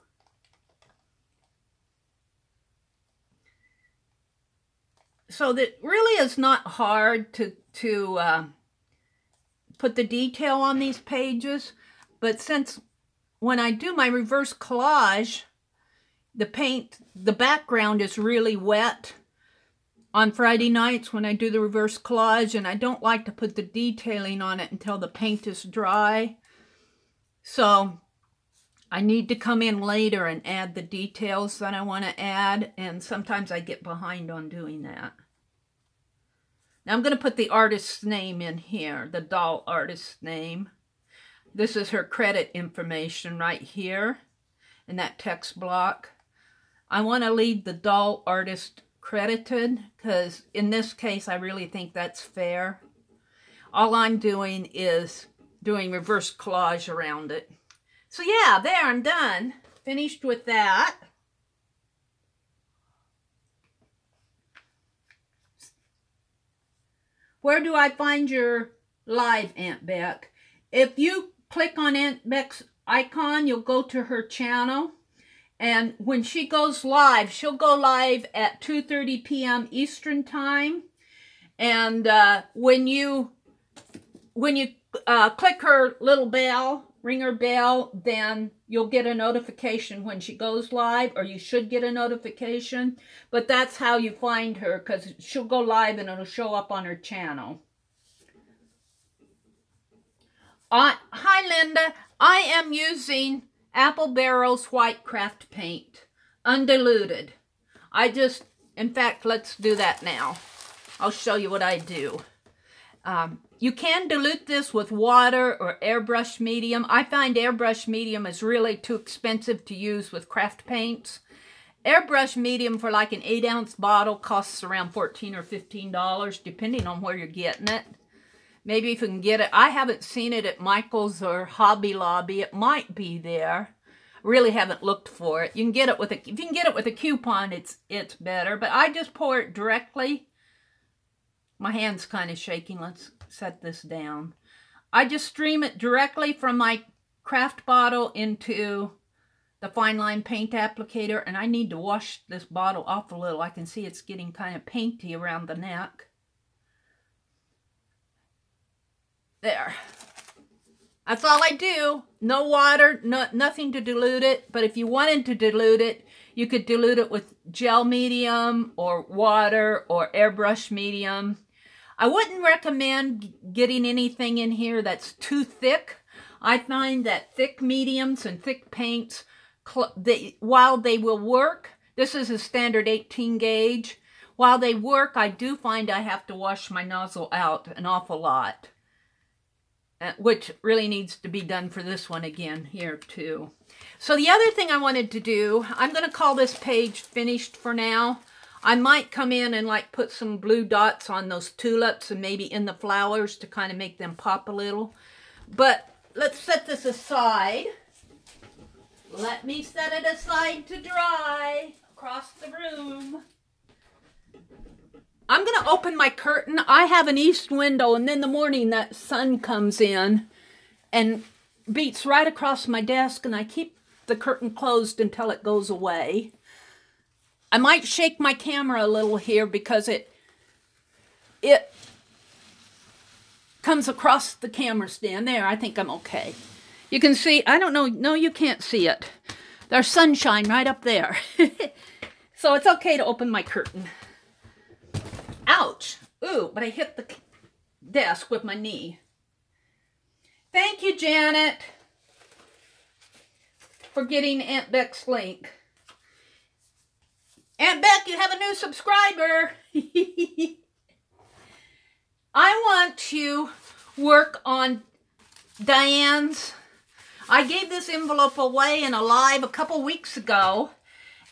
So that really is not hard to put the detail on these pages. But since when I do my reverse collage, the background is really wet on Friday nights when I do the reverse collage, and I don't like to put the detailing on it until the paint is dry. So I need to come in later and add the details that I want to add, and sometimes I get behind on doing that. Now I'm going to put the artist's name in here, the doll artist's name. This is her credit information right here in that text block. I want to leave the doll artist credited because in this case I really think that's fair. All I'm doing is doing reverse collage around it. So yeah, there, I'm done. Finished with that. Where do I find your live, Aunt Beck? If you click on Aunt Beck's icon, you'll go to her channel. And when she goes live, she'll go live at 2:30 p.m. Eastern Time. And when you click her little bell, ring her bell, then you'll get a notification when she goes live, or you should get a notification. But that's how you find her, because she'll go live and it'll show up on her channel. Hi, Linda. I am using Apple Barrel's white craft paint, undiluted. In fact, let's do that now. I'll show you what I do. You can dilute this with water or airbrush medium. I find airbrush medium is really too expensive to use with craft paints. Airbrush medium for like an 8-ounce bottle costs around $14 or $15, depending on where you're getting it. Maybe if you can get it. I haven't seen it at Michael's or Hobby Lobby. It might be there. Really haven't looked for it. You can get it with if you can get it with a coupon, it's better. But I just pour it directly. My hand's kind of shaking. Let's set this down. I just stream it directly from my craft bottle into the FineLine Paint Applicator, and I need to wash this bottle off a little. I can see it's getting kind of painty around the neck. There. That's all I do. No water, nothing to dilute it. But if you wanted to dilute it, you could dilute it with gel medium or water or airbrush medium. I wouldn't recommend getting anything in here that's too thick. I find that thick mediums and thick paints, while they will work, this is a standard 18 gauge. While they work, I do find I have to wash my nozzle out an awful lot. Which really needs to be done for this one again here too. So the other thing I wanted to do, I'm going to call this page finished for now. I might come in and like put some blue dots on those tulips and maybe in the flowers to kind of make them pop a little. But let's set this aside. Let me set it aside to dry across the room. I'm going to open my curtain. I have an east window, and in the morning that sun comes in and beats right across my desk, and I keep the curtain closed until it goes away. I might shake my camera a little here because it comes across the camera stand. There, I think I'm okay. You can see, I don't know, no, you can't see it. There's sunshine right up there. So it's okay to open my curtain. Ouch. Ooh, but I hit the desk with my knee. Thank you, Janet, for getting Aunt Beck's link. Aunt Beck, you have a new subscriber. I want to work on Diane's. I gave this envelope away in a live a couple weeks ago,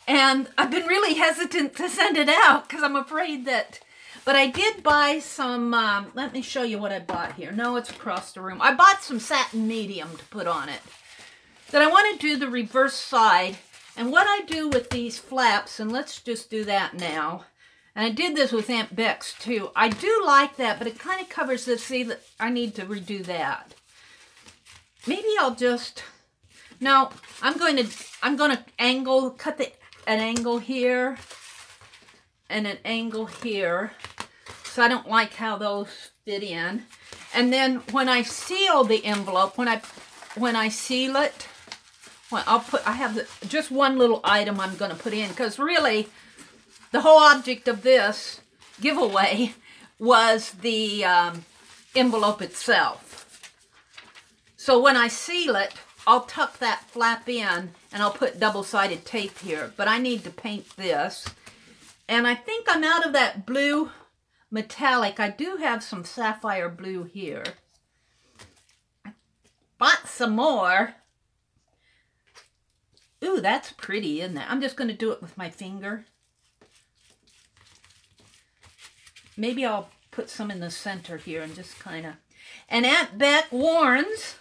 and I've been really hesitant to send it out because I'm afraid that, but I did buy some, let me show you what I bought here. No, it's across the room. I bought some satin medium to put on it. Then I want to do the reverse side, and what I do with these flaps, and let's just do that now. And I did this with Aunt Beck's too. I do like that, but it kind of covers this. See, that I need to redo that. Maybe I'll just, no, I'm going to angle, cut an angle here and an angle here. So I don't like how those fit in. And then when I seal the envelope, when I seal it, well, I have just one little item I'm going to put in, because really the whole object of this giveaway was the envelope itself. So when I seal it, I'll tuck that flap in and I'll put double-sided tape here. But I need to paint this. And I think I'm out of that blue metallic. I do have some sapphire blue here. I bought some more. Ooh, that's pretty, isn't it? I'm just going to do it with my finger. Maybe I'll put some in the center here and just kind of... And Aunt Beck warns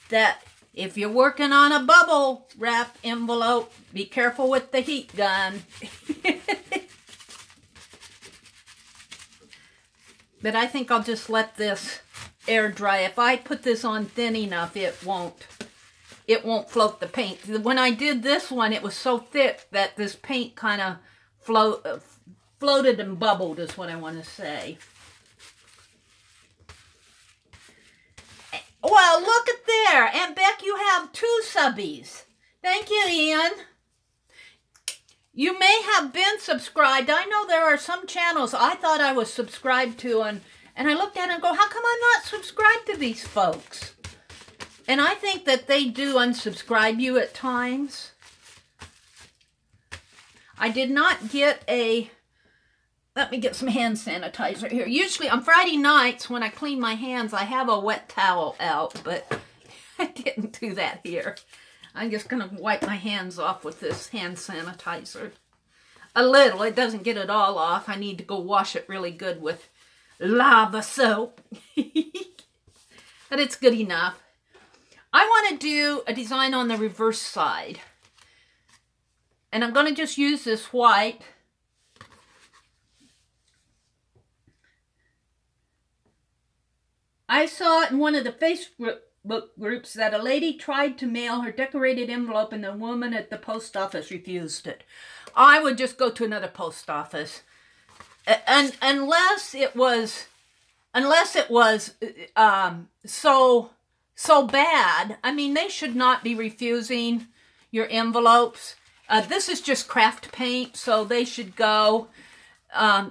that if you're working on a bubble wrap envelope, be careful with the heat gun. But I think I'll just let this air dry. If I put this on thin enough, it won't float the paint. When I did this one, it was so thick that this paint kind of floated and bubbled, is what I want to say. Well, look at there. Aunt Beck, you have 2 subbies. Thank you, Ian. You may have been subscribed. I know there are some channels I thought I was subscribed to, and I looked at it and go, how come I'm not subscribed to these folks? And I think that they do unsubscribe you at times. I did not get a... Let me get some hand sanitizer here. Usually on Friday nights when I clean my hands, I have a wet towel out, but I didn't do that here. I'm just going to wipe my hands off with this hand sanitizer. A little. It doesn't get it all off. I need to go wash it really good with lava soap. But it's good enough. I want to do a design on the reverse side. And I'm going to just use this white. I saw in one of the Facebook groups that a lady tried to mail her decorated envelope and the woman at the post office refused it. I would just go to another post office. And unless it was so bad, I mean, they should not be refusing your envelopes. This is just craft paint, so they should go.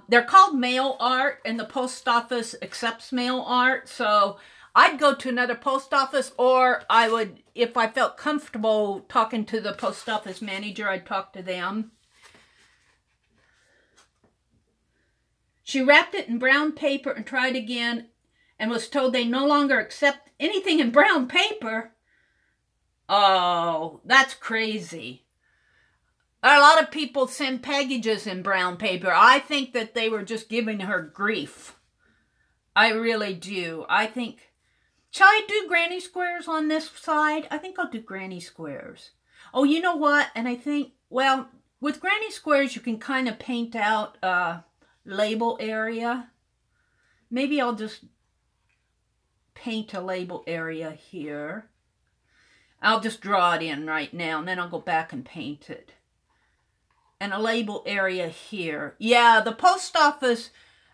They're called mail art, and the post office accepts mail art. So I'd go to another post office, or I would, if I felt comfortable talking to the post office manager, I'd talk to them. She wrapped it in brown paper and tried again and was told they no longer accept anything in brown paper. Oh, that's crazy. A lot of people send packages in brown paper. I think that they were just giving her grief. I really do. I think, shall I do granny squares on this side? I think I'll do granny squares. Oh, you know what? And I think, well, with granny squares, you can kind of paint out label area. Maybe I'll just paint a label area here. I'll just draw it in right now, and then I'll go back and paint it. And a label area here. Yeah, the post office,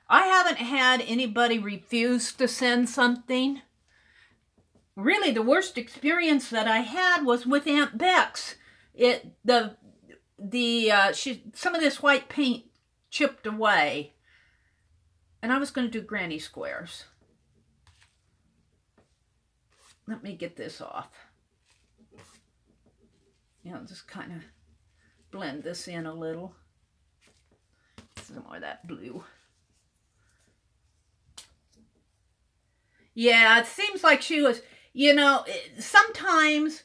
I haven't had anybody refuse to send something. Really, the worst experience that I had was with Aunt Bex. Some of this white paint chipped away. And I was going to do granny squares. Let me get this off. I'll just kind of blend this in a little. Some more of that blue. Yeah, it seems like she was, you know, sometimes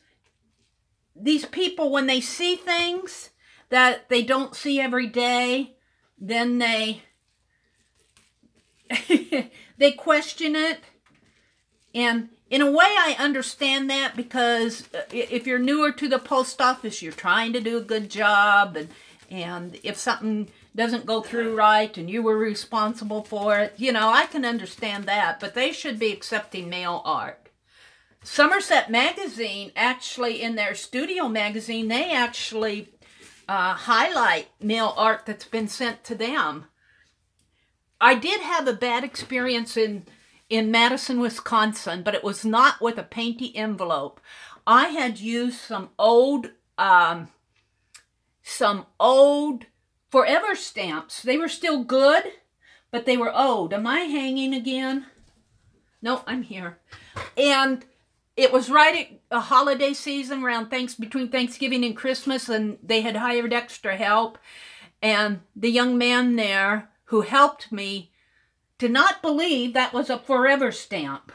these people, when they see things that they don't see every day, then they they question it. And in a way, I understand that, because if you're newer to the post office, you're trying to do a good job, and if something doesn't go through right and you were responsible for it, you know, I can understand that, but they should be accepting mail art. Somerset magazine, actually, in their studio magazine, they actually highlight mail art that's been sent to them. I did have a bad experience in Madison, Wisconsin, but it was not with a painty envelope. I had used some old Forever stamps. They were still good, but they were old. Am I hanging again? No, I'm here. And it was right at a holiday season around between Thanksgiving and Christmas, and they had hired extra help. And the young man there who helped me did not believe that was a Forever stamp.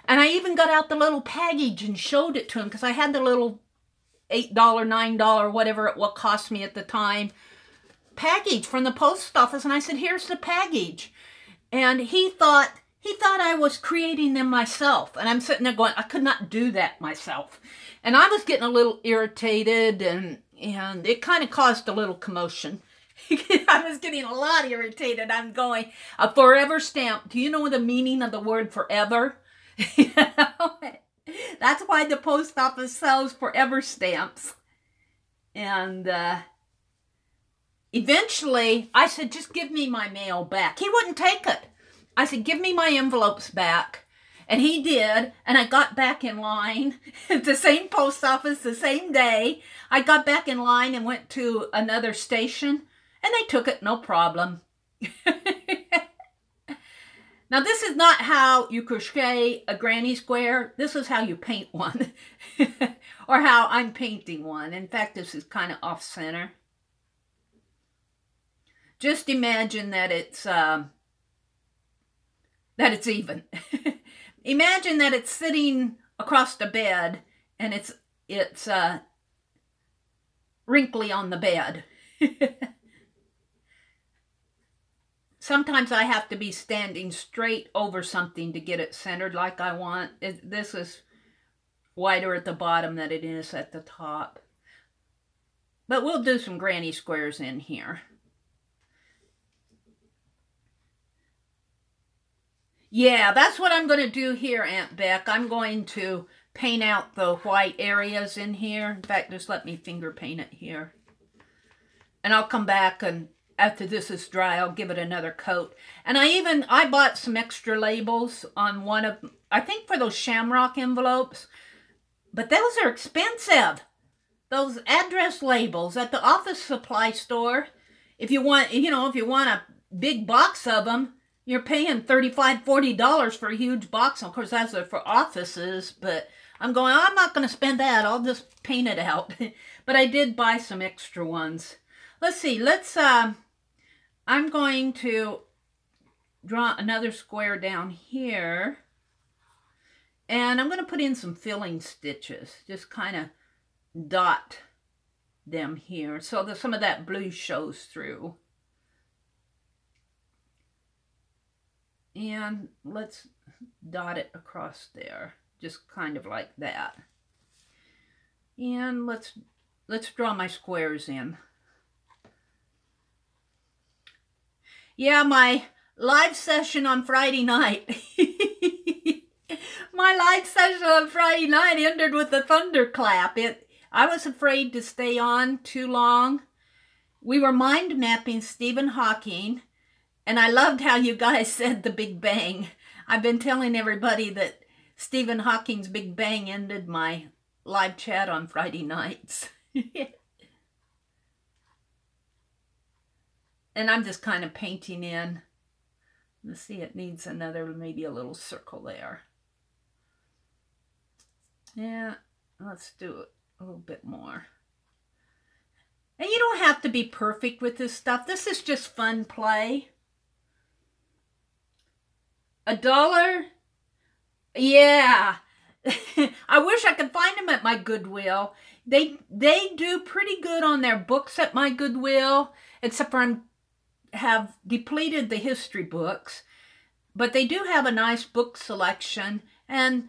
And I even got out the little package and showed it to him, because I had the little $8, $9, whatever it cost me at the time, package from the post office. And I said, here's the package. And he thought I was creating them myself. And I'm sitting there going, I could not do that myself. And I was getting a little irritated, and it kind of caused a little commotion. I was getting a lot irritated. I'm going, a Forever stamp. Do you know the meaning of the word forever? You know? That's why the post office sells Forever stamps. And eventually, I said, just give me my mail back. He wouldn't take it. I said, give me my envelopes back. And he did, and I got back in line at the same post office the same day. I got back in line and went to another station, and they took it, no problem. Now, this is not how you crochet a granny square. This is how you paint one, or how I'm painting one. In fact, this is kind of off-center. Just imagine that it's even. Imagine that it's sitting across the bed, and it's wrinkly on the bed. Sometimes I have to be standing straight over something to get it centered like I want. This is wider at the bottom than it is at the top. But we'll do some granny squares in here. Yeah, that's what I'm going to do here, Aunt Beck. I'm going to paint out the white areas in here. In fact, just let me finger paint it here. And I'll come back, and after this is dry, I'll give it another coat. And I bought some extra labels on one of, I think for those shamrock envelopes. But those are expensive. Those address labels at the office supply store. If you want, if you want a big box of them, you're paying $35, $40 for a huge box. Of course, that's for offices, but I'm not going to spend that. I'll just paint it out. But I did buy some extra ones. Let's see. I'm going to draw another square down here. And I'm going to put in some filling stitches. Just kind of dot them here so that some of that blue shows through. And let's dot it across there, just kind of like that. And let's draw my squares in. Yeah, my live session on Friday night. My live session on Friday night ended with a thunderclap. I was afraid to stay on too long. We were mind mapping Stephen Hawking, and I loved how you guys said the Big Bang. I've been telling everybody that Stephen Hawking's Big Bang ended my live chat on Friday nights. And I'm just kind of painting in. Let's see, it needs another, maybe a little circle there. Yeah, let's do it a little bit more. And you don't have to be perfect with this stuff. This is just fun play. $1? Yeah. I wish I could find them at my Goodwill. They do pretty good on their books at my Goodwill, except for have depleted the history books. But they do have a nice book selection. And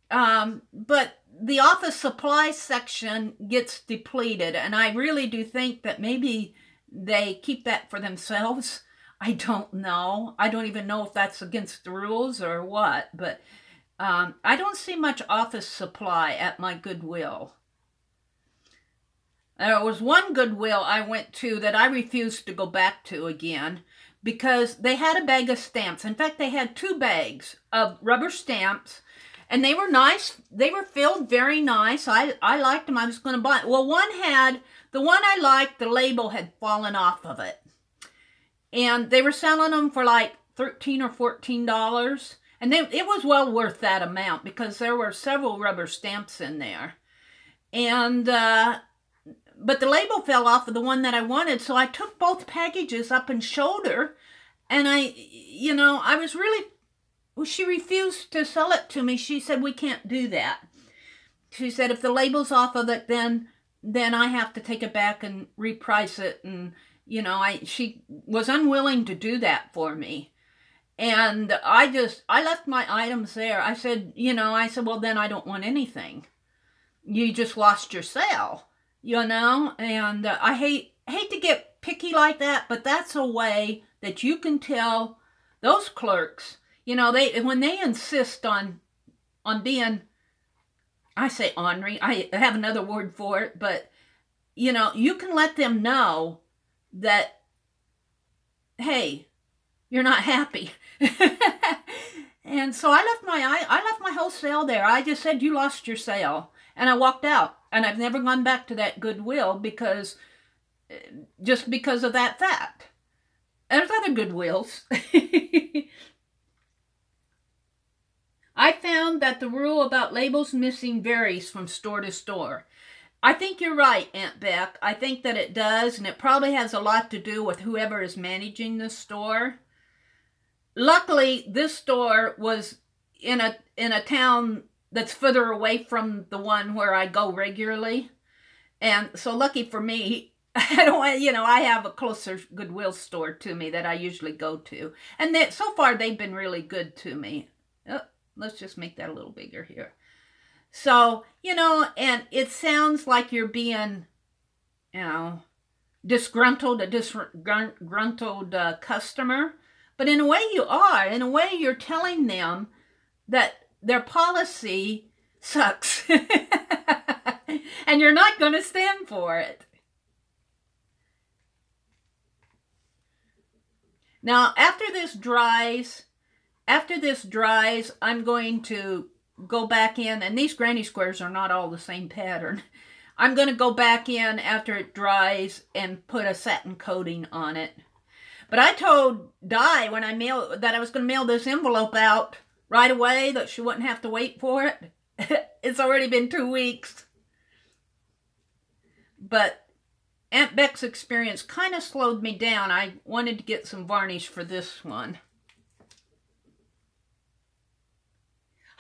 but the office supply section gets depleted, and I really do think that maybe they keep that for themselves. I don't know. I don't even know if that's against the rules or what, but I don't see much office supply at my Goodwill. There was one Goodwill I went to that I refused to go back to again because they had a bag of stamps. In fact, they had 2 bags of rubber stamps. And they were nice. They were filled very nice. I liked them. I was going to buy it. Well, the one I liked, the label had fallen off of it. And they were selling them for like $13 or $14. And it was well worth that amount because there were several rubber stamps in there. And, but the label fell off of the one that I wanted. So I took both packages up and showed her. And I was really... Well, she refused to sell it to me. She said, we can't do that. She said, if the label's off of it, then I have to take it back and reprice it. And, she was unwilling to do that for me. And I left my items there. I said, well, then I don't want anything. You just lost your sale, And I hate to get picky like that, but that's a way that you can tell those clerks, when they insist on being, I say ornery, I have another word for it, but, you can let them know that, hey, you're not happy. And so I left my whole sale there. I just said, you lost your sale. And I walked out. And I've never gone back to that Goodwill just because of that fact. There's other Goodwills. I found that the rule about labels missing varies from store to store. I think you're right, Aunt Beck. I think that it does, and it probably has a lot to do with whoever is managing the store. Luckily, this store was in a town that's further away from the one where I go regularly. And so lucky for me, I have a closer Goodwill store to me that I usually go to. And so far, they've been really good to me. Let's just make that a little bigger here. So, and it sounds like you're being, disgruntled, a disgruntled customer. But in a way you are. In a way you're telling them that their policy sucks. And you're not going to stand for it. Now, after this dries, I'm going to go back in, and these granny squares are not all the same pattern. I'm going to go back in after it dries and put a satin coating on it. But I told Di when that I was going to mail this envelope out right away, that she wouldn't have to wait for it. It's already been 2 weeks. But Aunt Beck's experience kind of slowed me down. I wanted to get some varnish for this one.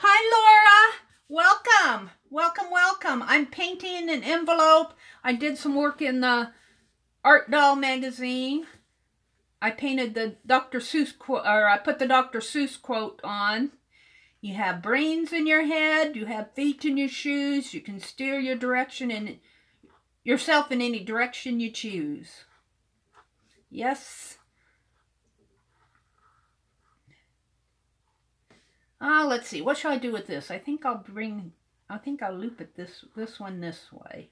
Hi, Laura. Welcome. Welcome, welcome. I'm painting an envelope. I did some work in the Art Doll magazine. I painted the Dr. Seuss quote, or I put the Dr. Seuss quote on. You have brains in your head. You have feet in your shoes. You can steer your direction in yourself in any direction you choose. Yes. Let's see. What shall I do with this? I think I'll loop it this one this way.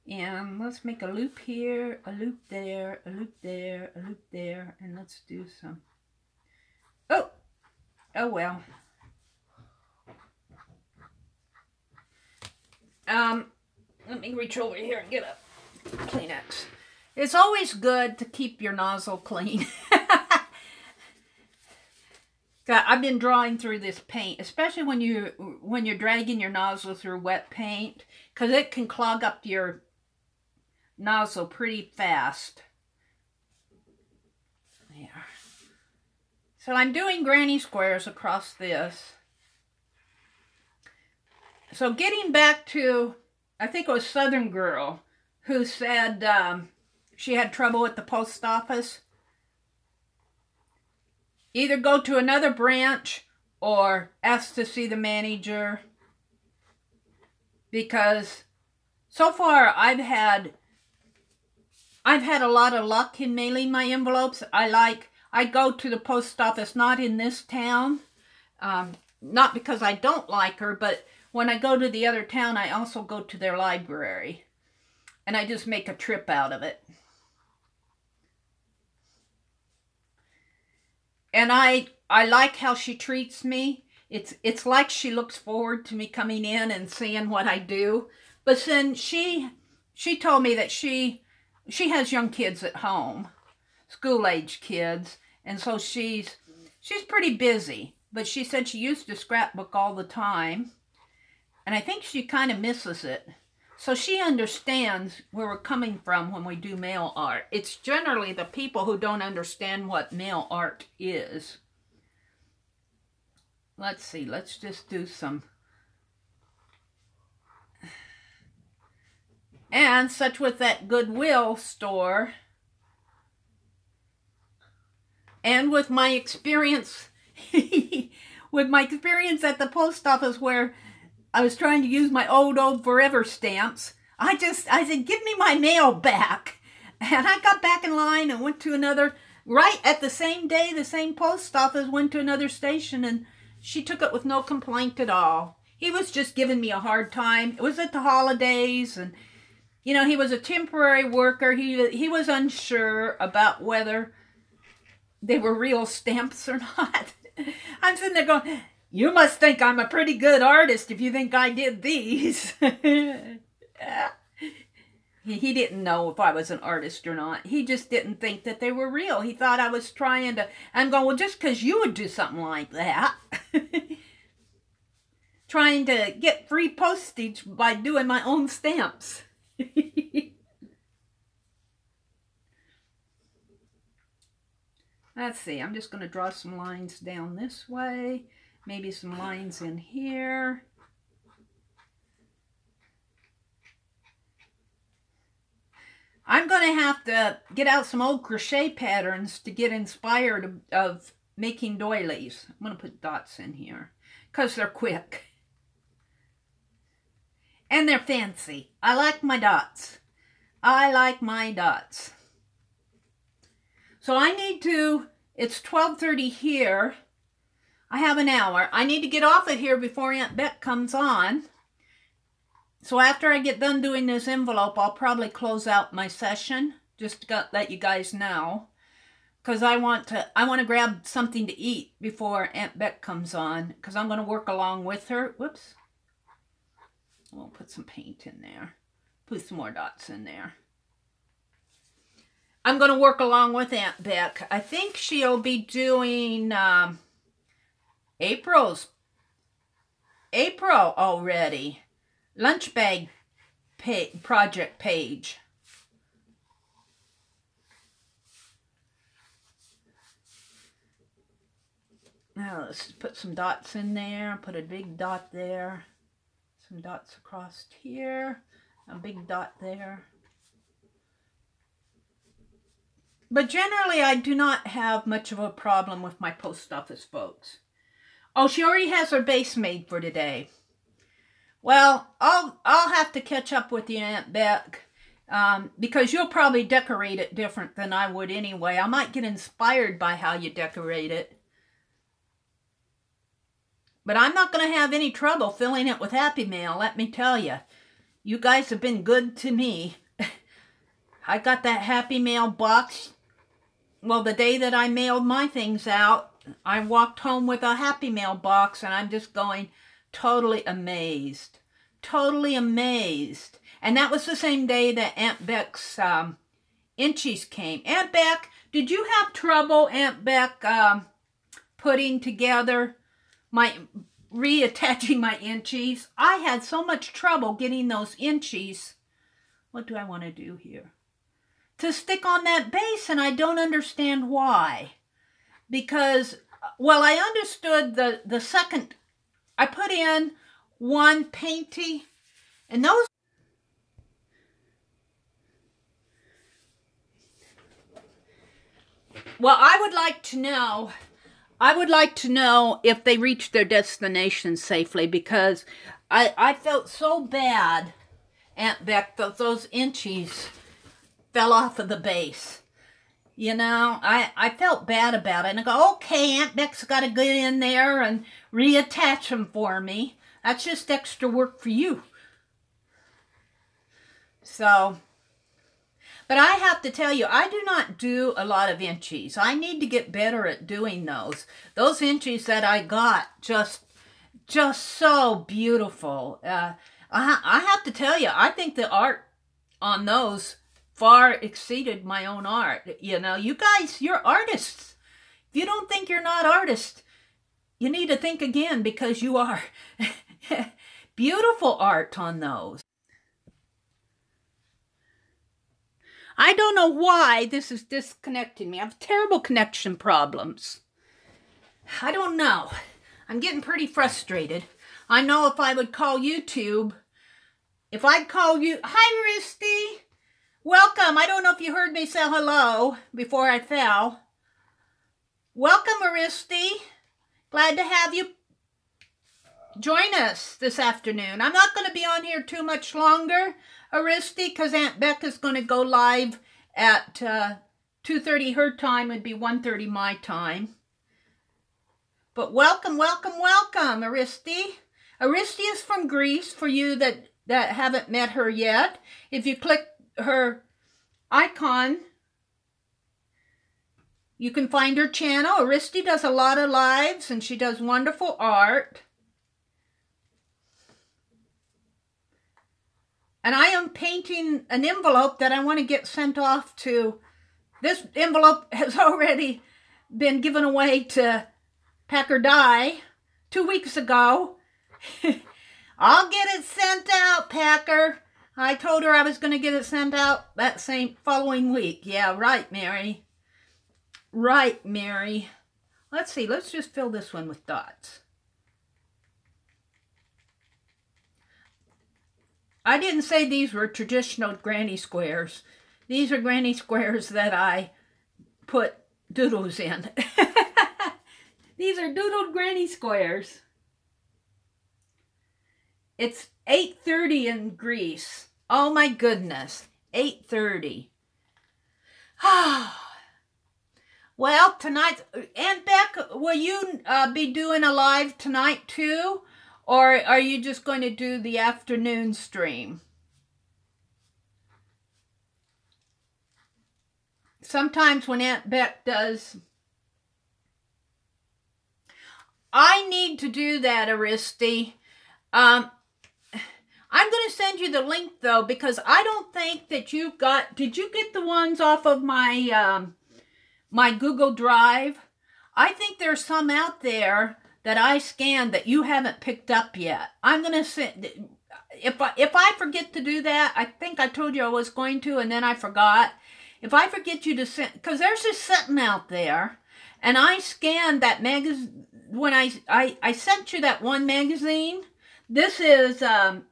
And let's make a loop here, a loop there, a loop there, a loop there, and let's do some. Oh well. Let me reach over here and get a Kleenex. It's always good to keep your nozzle clean. I've been drawing through this paint, especially when you're dragging your nozzle through wet paint, because it can clog up your nozzle pretty fast. There. So I'm doing granny squares across this. So getting back to, I think it was Southern Girl who said she had trouble at the post office. Either go to another branch or ask to see the manager, because so far I've had a lot of luck in mailing my envelopes. I go to the post office, not in this town, not because I don't like her, but when I go to the other town, I also go to their library, and I just make a trip out of it. And I like how she treats me. It's like she looks forward to me coming in and seeing what I do. But then she told me that she has young kids at home, school-age kids, and so she's pretty busy. But she said she used to scrapbook all the time, and I think she kind of misses it. So she understands where we're coming from when we do mail art. It's generally the people who don't understand what mail art is. Let's see, let's just do some. And such with that Goodwill store, and with my experience, with my experience at the post office where I was trying to use my old forever stamps, I said, give me my mail back. And I got back in line and went to another, right at the same day, the same post office, went to another station, and she took it with no complaint at all. He was just giving me a hard time. It was at the holidays, and, you know, he was a temporary worker. He was unsure about whether they were real stamps or not. I'm sitting there going, you must think I'm a pretty good artist if you think I did these. He didn't know if I was an artist or not. He just didn't think that they were real. He thought I was trying to... I'm going, well, just because you would do something like that. Trying to get free postage by doing my own stamps. Let's see. I'm just going to draw some lines down this way. Maybe some lines in here. I'm going to have to get out some old crochet patterns to get inspired of making doilies. I'm going to put dots in here because they're quick. And they're fancy. I like my dots. I like my dots. So I need to, it's 12:30 here. I have an hour. I need to get off of here before Aunt Beck comes on. So after I get done doing this envelope, I'll probably close out my session, just to let you guys know. Because I want to grab something to eat before Aunt Beck comes on, because I'm going to work along with her. Whoops. We'll put some paint in there. Put some more dots in there. I'm going to work along with Aunt Beck. I think she'll be doing April already. Lunch bag project page. Now let's put some dots in there. Put a big dot there. Some dots across here. A big dot there. But generally I do not have much of a problem with my post office folks. Oh, she already has her base made for today. Well, I'll have to catch up with you, Aunt Beck, because you'll probably decorate it different than I would anyway. I might get inspired by how you decorate it. But I'm not going to have any trouble filling it with Happy Mail, let me tell you. You guys have been good to me. I got that Happy Mail box. Well, the day that I mailed my things out, I walked home with a Happy Mail box, and I'm just going totally amazed. Totally amazed. And that was the same day that Aunt Beck's inchies came. Aunt Beck, did you have trouble, Aunt Beck, putting together reattaching my inchies? I had so much trouble getting those inchies. What do I want to do here? To stick on that base, and I don't understand why. Because, well, I understood the second, I put in one painty, and those, well, I would like to know if they reached their destination safely, because I felt so bad, Aunt Beck, that those inchies fell off of the base. You know, I felt bad about it. And I go, okay, Aunt Beck's got to get in there and reattach them for me. That's just extra work for you. So, but I have to tell you, I do not do a lot of inchies. I need to get better at doing those. Those inchies that I got, just so beautiful. I have to tell you, I think the art on those far exceeded my own art. You know, you guys, you're artists. If you don't think you're not artists, you need to think again, because you are. Beautiful art on those. I don't know why this is disconnecting me. I have terrible connection problems. I don't know. I'm getting pretty frustrated. I know if I would call YouTube, if I'd call you, hi Risty, welcome. I don't know if you heard me say hello before I fell. Welcome, Aristi. Glad to have you join us this afternoon. I'm not going to be on here too much longer, Aristi, because Aunt Beck is going to go live at 2:30 her time. It'd be 1:30 my time. But welcome, welcome, welcome, Aristi. Aristi is from Greece, for you that haven't met her yet. If you click her icon, you can find her channel. Aristi does a lot of lives, and she does wonderful art. And I am painting an envelope that I want to get sent off to. This envelope has already been given away to Packer Dye 2 weeks ago. I'll get it sent out, Packer. I told her I was going to get it sent out that same following week. Yeah, right, Mary. Right, Mary. Let's see. Let's just fill this one with dots. I didn't say these were traditional granny squares. These are granny squares that I put doodles in. These are doodled granny squares. It's 8:30 in Greece. Oh my goodness. 8:30. Well, tonight, Aunt Beck, will you be doing a live tonight too? Or are you just going to do the afternoon stream? Sometimes when Aunt Beck does, I need to do that, Aristi. I'm going to send you the link though, because I don't think that you've got, did you get the ones off of my, my Google Drive? I think there's some out there that I scanned that you haven't picked up yet. I'm going to send, if I forget to do that, I think I told you I was going to, and then I forgot. If I forget you to send, because there's just something out there, and I scanned that magazine, when I sent you that one magazine. This is a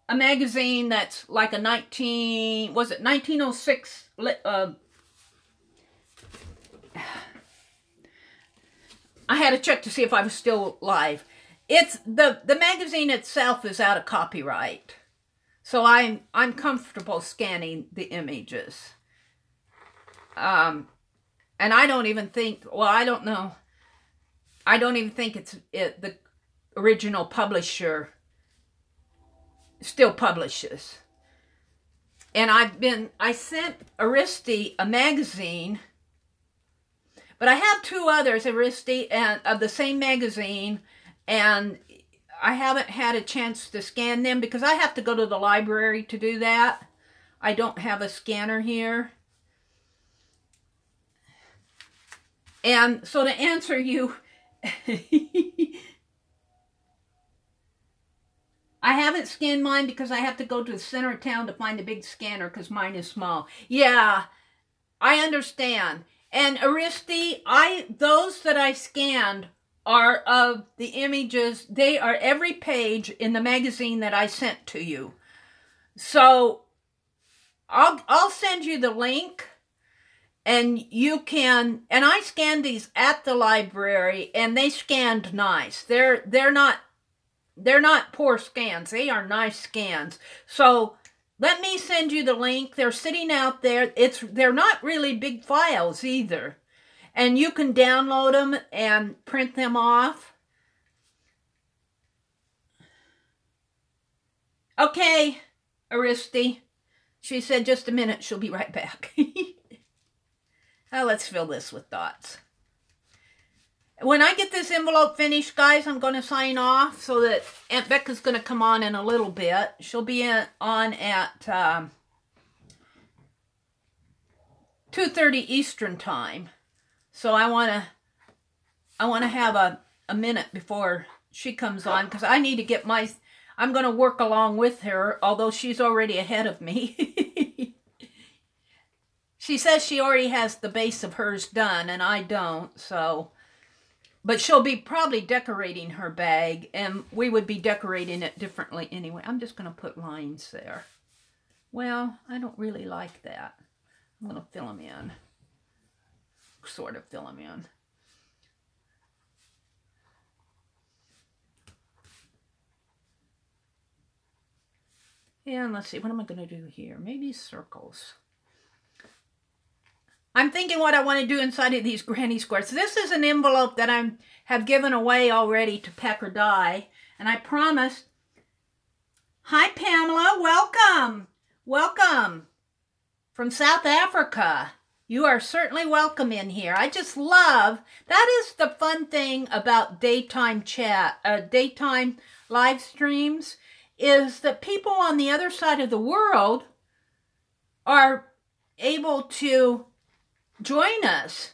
magazine that's like a 1906, I had to check to see if I was still live. It's the magazine itself is out of copyright. So I'm comfortable scanning the images. And I don't even think, well, I don't know. I don't even think the original publisher still publishes. And I sent Aristi a magazine, but I have two others, Aristi, and of the same magazine, and I haven't had a chance to scan them because I have to go to the library to do that. I don't have a scanner here. And so to answer you, I haven't scanned mine because I have to go to the center of town to find a big scanner because mine is small. Yeah, I understand. And Aristi, those that I scanned are of the images. They are every page in the magazine that I sent to you. So I'll send you the link, and you can. And I scanned these at the library, and they scanned nice. They're not poor scans. They are nice scans. So let me send you the link. They're sitting out there. They're not really big files either. And you can download them and print them off. Okay, Aristi. She said just a minute. She'll be right back. Now let's fill this with dots. When I get this envelope finished, guys, I'm going to sign off so that Aunt Becca's going to come on in a little bit. She'll be on at 2:30 Eastern time. So I want to have a minute before she comes on because I need to get I'm going to work along with her, although she's already ahead of me. She says she already has the base of hers done, and I don't, so. But she'll be probably decorating her bag, and we would be decorating it differently anyway. I'm just going to put lines there. Well, I don't really like that. I'm going to fill them in. Sort of fill them in. And let's see, what am I going to do here? Maybe circles. I'm thinking what I want to do inside of these granny squares. This is an envelope that I have given away already to Peck or Die. And I promised. Hi, Pamela. Welcome. Welcome from South Africa. You are certainly welcome in here. I just love, that is the fun thing about daytime daytime live streams, is that people on the other side of the world are able to join us,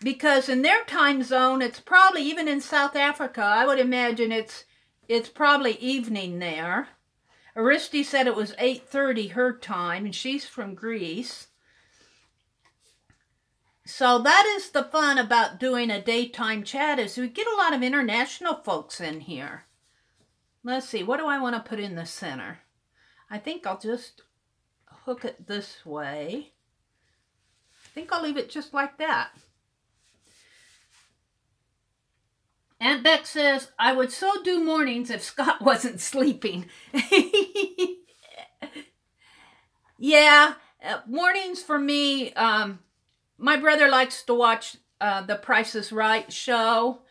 because in their time zone, it's probably, even in South Africa, I would imagine it's probably evening there. Aristi said it was 8:30 her time, and she's from Greece. So that is the fun about doing a daytime chat, is we get a lot of international folks in here. Let's see, what do I want to put in the center? I think I'll just hook it this way. I think I'll leave it just like that. Aunt Beck says, I would so do mornings if Scott wasn't sleeping. Yeah, mornings for me, my brother likes to watch the Price is Right show.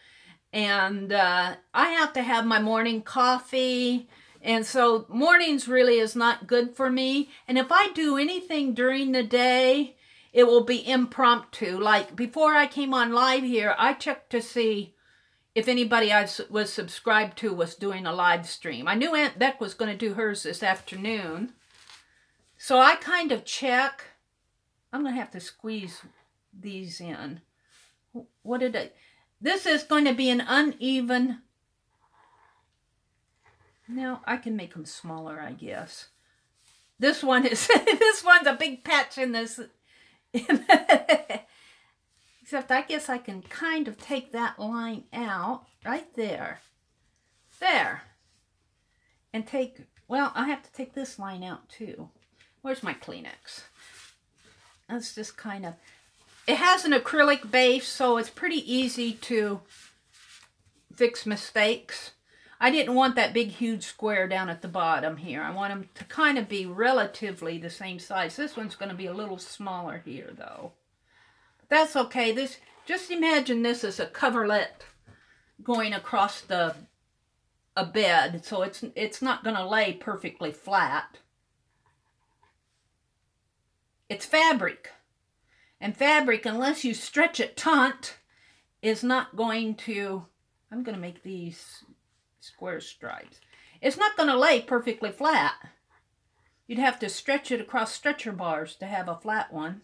And I have to have my morning coffee. And so mornings really is not good for me. And if I do anything during the day, it will be impromptu. Like before I came on live here, I checked to see if anybody I was subscribed to was doing a live stream. I knew Aunt Beck was going to do hers this afternoon. So I kind of check. I'm going to have to squeeze these in. What did I... This is going to be an uneven... Now, I can make them smaller, I guess. This one is... this one's a big patch in this... Except I guess I can kind of take that line out right there. There. And take... Well, I have to take this line out too. Where's my Kleenex? That's just kind of... It has an acrylic base, so it's pretty easy to fix mistakes. I didn't want that big, huge square down at the bottom here. I want them to kind of be relatively the same size. This one's going to be a little smaller here, though. But that's okay. Just imagine this as a coverlet going across a bed, so it's not going to lay perfectly flat. It's fabric. And fabric, unless you stretch it taut, is not going to... I'm going to make these square stripes. It's not going to lay perfectly flat. You'd have to stretch it across stretcher bars to have a flat one.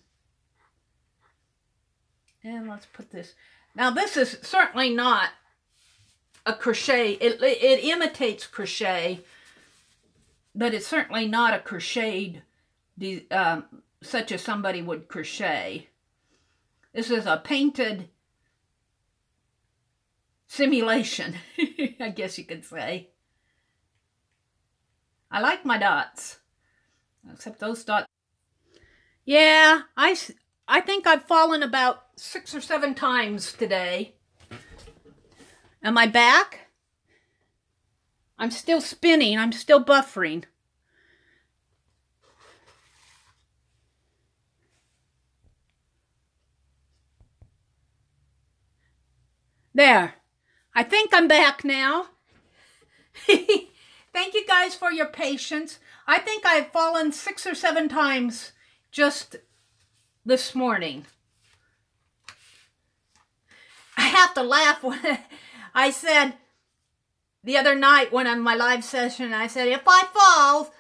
And let's put this... Now this is certainly not a crochet. It imitates crochet, but it's certainly not a crocheted, such as somebody would crochet. This is a painted simulation, I guess you could say. I like my dots, except those dots. Yeah, I think I've fallen about 6 or 7 times today. Am I back? I'm still spinning. I'm still buffering. There. I think I'm back now. Thank you guys for your patience. I think I've fallen 6 or 7 times just this morning. I have to laugh when I said the other night when on my live session, I said, if I fall,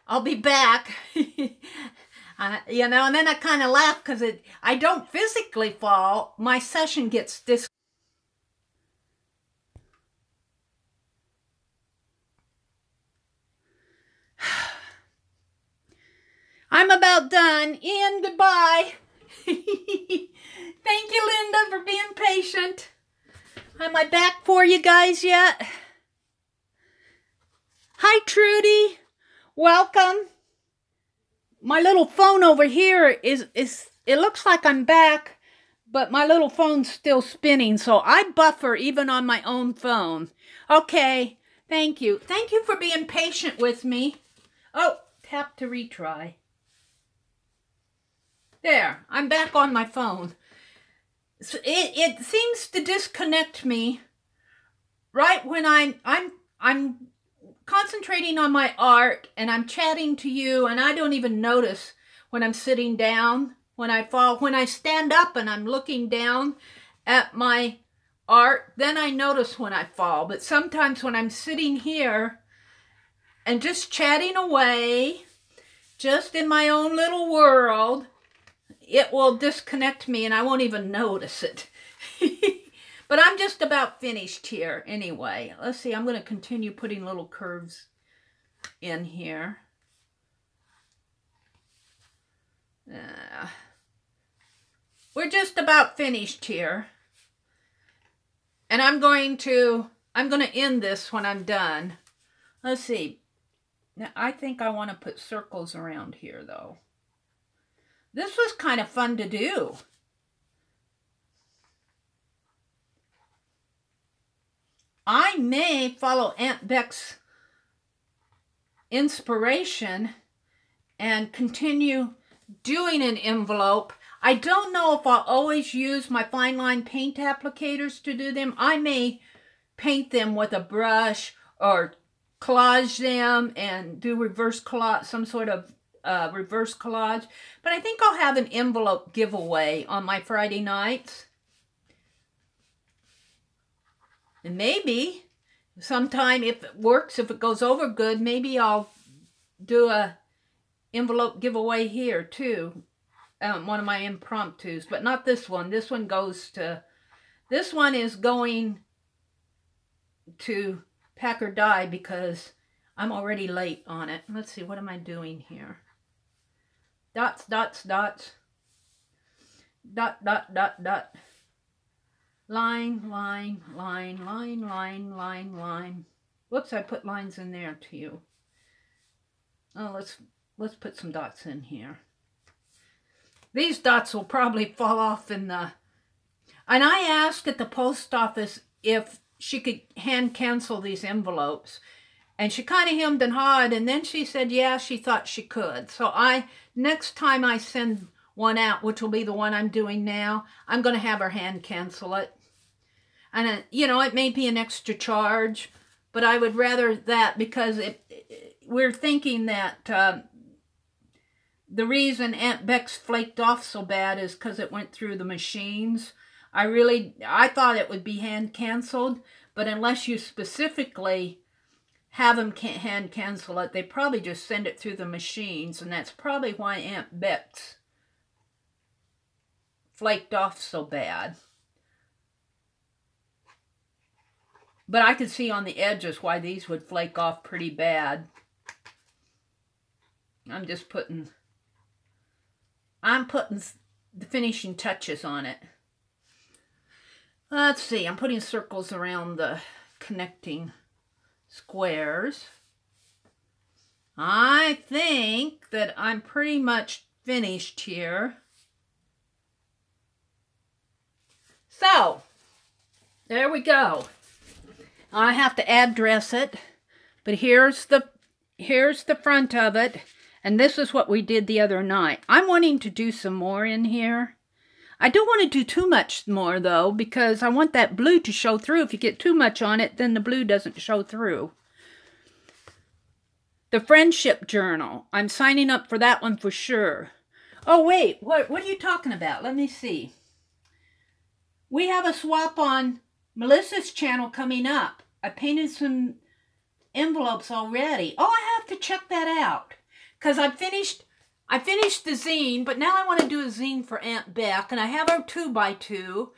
I'll be back. You know, and then I kind of laugh because I don't physically fall. My session gets disconnected. I'm about done. Ian, goodbye. Thank you, Linda, for being patient. Am I back for you guys yet? Hi, Trudy. Welcome. My little phone over here it looks like I'm back, but my little phone's still spinning, so I buffer even on my own phone. Okay, thank you. Thank you for being patient with me. Oh, tap to retry. There, I'm back on my phone. So it seems to disconnect me right when I'm concentrating on my art and I'm chatting to you, and I don't even notice when I'm sitting down, when I fall. When I stand up and I'm looking down at my art, then I notice when I fall. But sometimes when I'm sitting here and just chatting away, just in my own little world, it will disconnect me and I won't even notice it. But I'm just about finished here anyway. Let's see, I'm going to continue putting little curves in here. We're just about finished here. And I'm going to end this when I'm done. Let's see. Now, I think I want to put circles around here though. This was kind of fun to do. I may follow Aunt Beck's inspiration and continue doing an envelope. I don't know if I'll always use my FineLine Paint Applicators to do them. I may paint them with a brush or collage them and do reverse collage, some sort of reverse collage. But I think I'll have an envelope giveaway on my Friday nights. And maybe sometime, if it works, if it goes over good, maybe I'll do a envelope giveaway here too. One of my impromptus, but not this one. This one goes to, this one is going to Pack or Die because I'm already late on it. Let's see, what am I doing here? Dots, dots, dots. Dot, dot, dot, dot. Line, line, line, line, line, line, line. Whoops, I put lines in there too. Oh, let's put some dots in here. These dots will probably fall off in the... And I asked at the post office if she could hand cancel these envelopes. And she kind of hemmed and hawed, and then she said, yeah, she thought she could. So next time I send one out, which will be the one I'm doing now, I'm going to have her hand cancel it. And, you know, it may be an extra charge, but I would rather that because we're thinking that the reason Aunt Beck's flaked off so bad is because it went through the machines. I thought it would be hand canceled, but unless you specifically have them hand cancel it, they probably just send it through the machines, and that's probably why Aunt Beck's flaked off so bad. But I could see on the edges why these would flake off pretty bad. I'm putting the finishing touches on it. Let's see, I'm putting circles around the connecting squares. I think that I'm pretty much finished here. So, there we go. I have to address it, but here's the front of it, and this is what we did the other night. I'm wanting to do some more in here. I don't want to do too much more, though, because I want that blue to show through. If you get too much on it, then the blue doesn't show through. The friendship journal. I'm signing up for that one for sure. Oh, wait. What are you talking about? Let me see. We have a swap on Melissa's channel coming up. I painted some envelopes already. Oh, I have to check that out. Because I finished the zine, but now I want to do a zine for Aunt Beck, and I have a 2x2,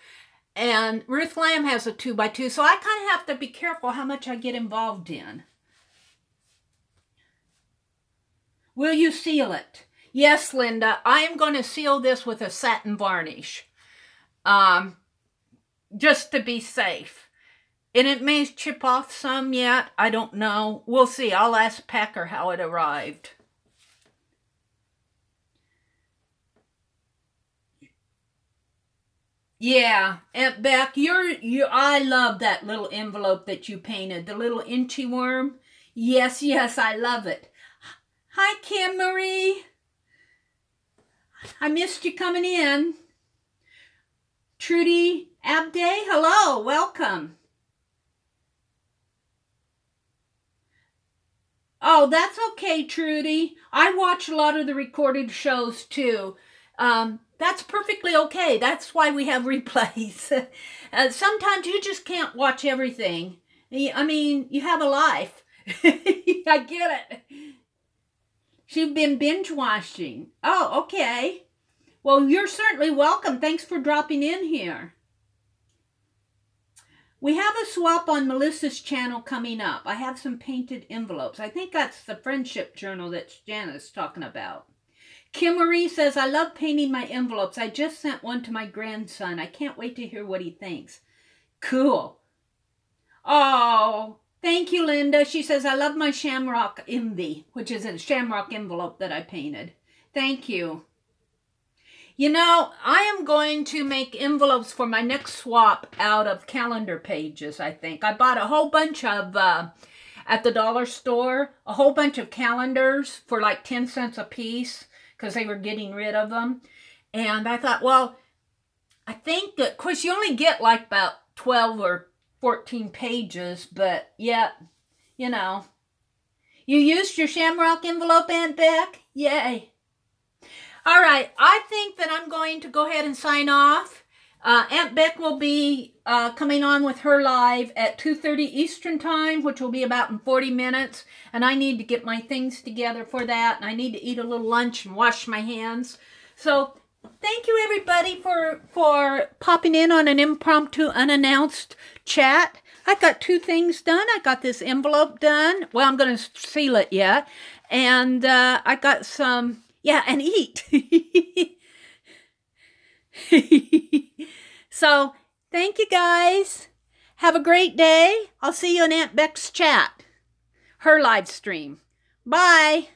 and Ruth Lamb has a 2x2, so I kind of have to be careful how much I get involved in. Will you seal it? Yes, Linda, I am going to seal this with a satin varnish, just to be safe. And it may chip off some yet, I don't know. We'll see. I'll ask Packer how it arrived. Yeah, Aunt Beck, I love that little envelope that you painted, the little inchy worm. Yes, I love it. Hi, Kim Marie. I missed you coming in. Trudy Abday, hello, welcome. Oh, that's okay, Trudy. I watch a lot of the recorded shows, too. That's perfectly okay. That's why we have replays. Sometimes you just can't watch everything. I mean, you have a life. I get it. She's been binge watching. Oh, okay. Well, you're certainly welcome. Thanks for dropping in here. We have a swap on Melissa's channel coming up. I have some painted envelopes. I think that's the friendship journal that Jana's talking about. Kim Marie says, I love painting my envelopes. I just sent one to my grandson. I can't wait to hear what he thinks. Cool. Oh, thank you, Linda. She says, I love my Shamrock Envy, which is a shamrock envelope that I painted. Thank you. You know, I am going to make envelopes for my next swap out of calendar pages, I think. I bought a whole bunch of, at the dollar store, a whole bunch of calendars for like 10 cents a piece because they were getting rid of them. And I thought, well, I think that, of course, you only get like about 12 or 14 pages, but yeah, you know. You used your Shamrock envelope, Aunt Beck? Yay. All right, I think that I'm going to go ahead and sign off. Aunt Beck will be coming on with her live at 2:30 Eastern Time, which will be about in 40 minutes. And I need to get my things together for that. And I need to eat a little lunch and wash my hands. So thank you, everybody, for popping in on an impromptu, unannounced chat. I got 2 things done. I got this envelope done. Well, I'm going to seal it yet. And I got some... Yeah, and eat. So, thank you guys. Have a great day. I'll see you in Aunt Beck's chat. Her live stream. Bye.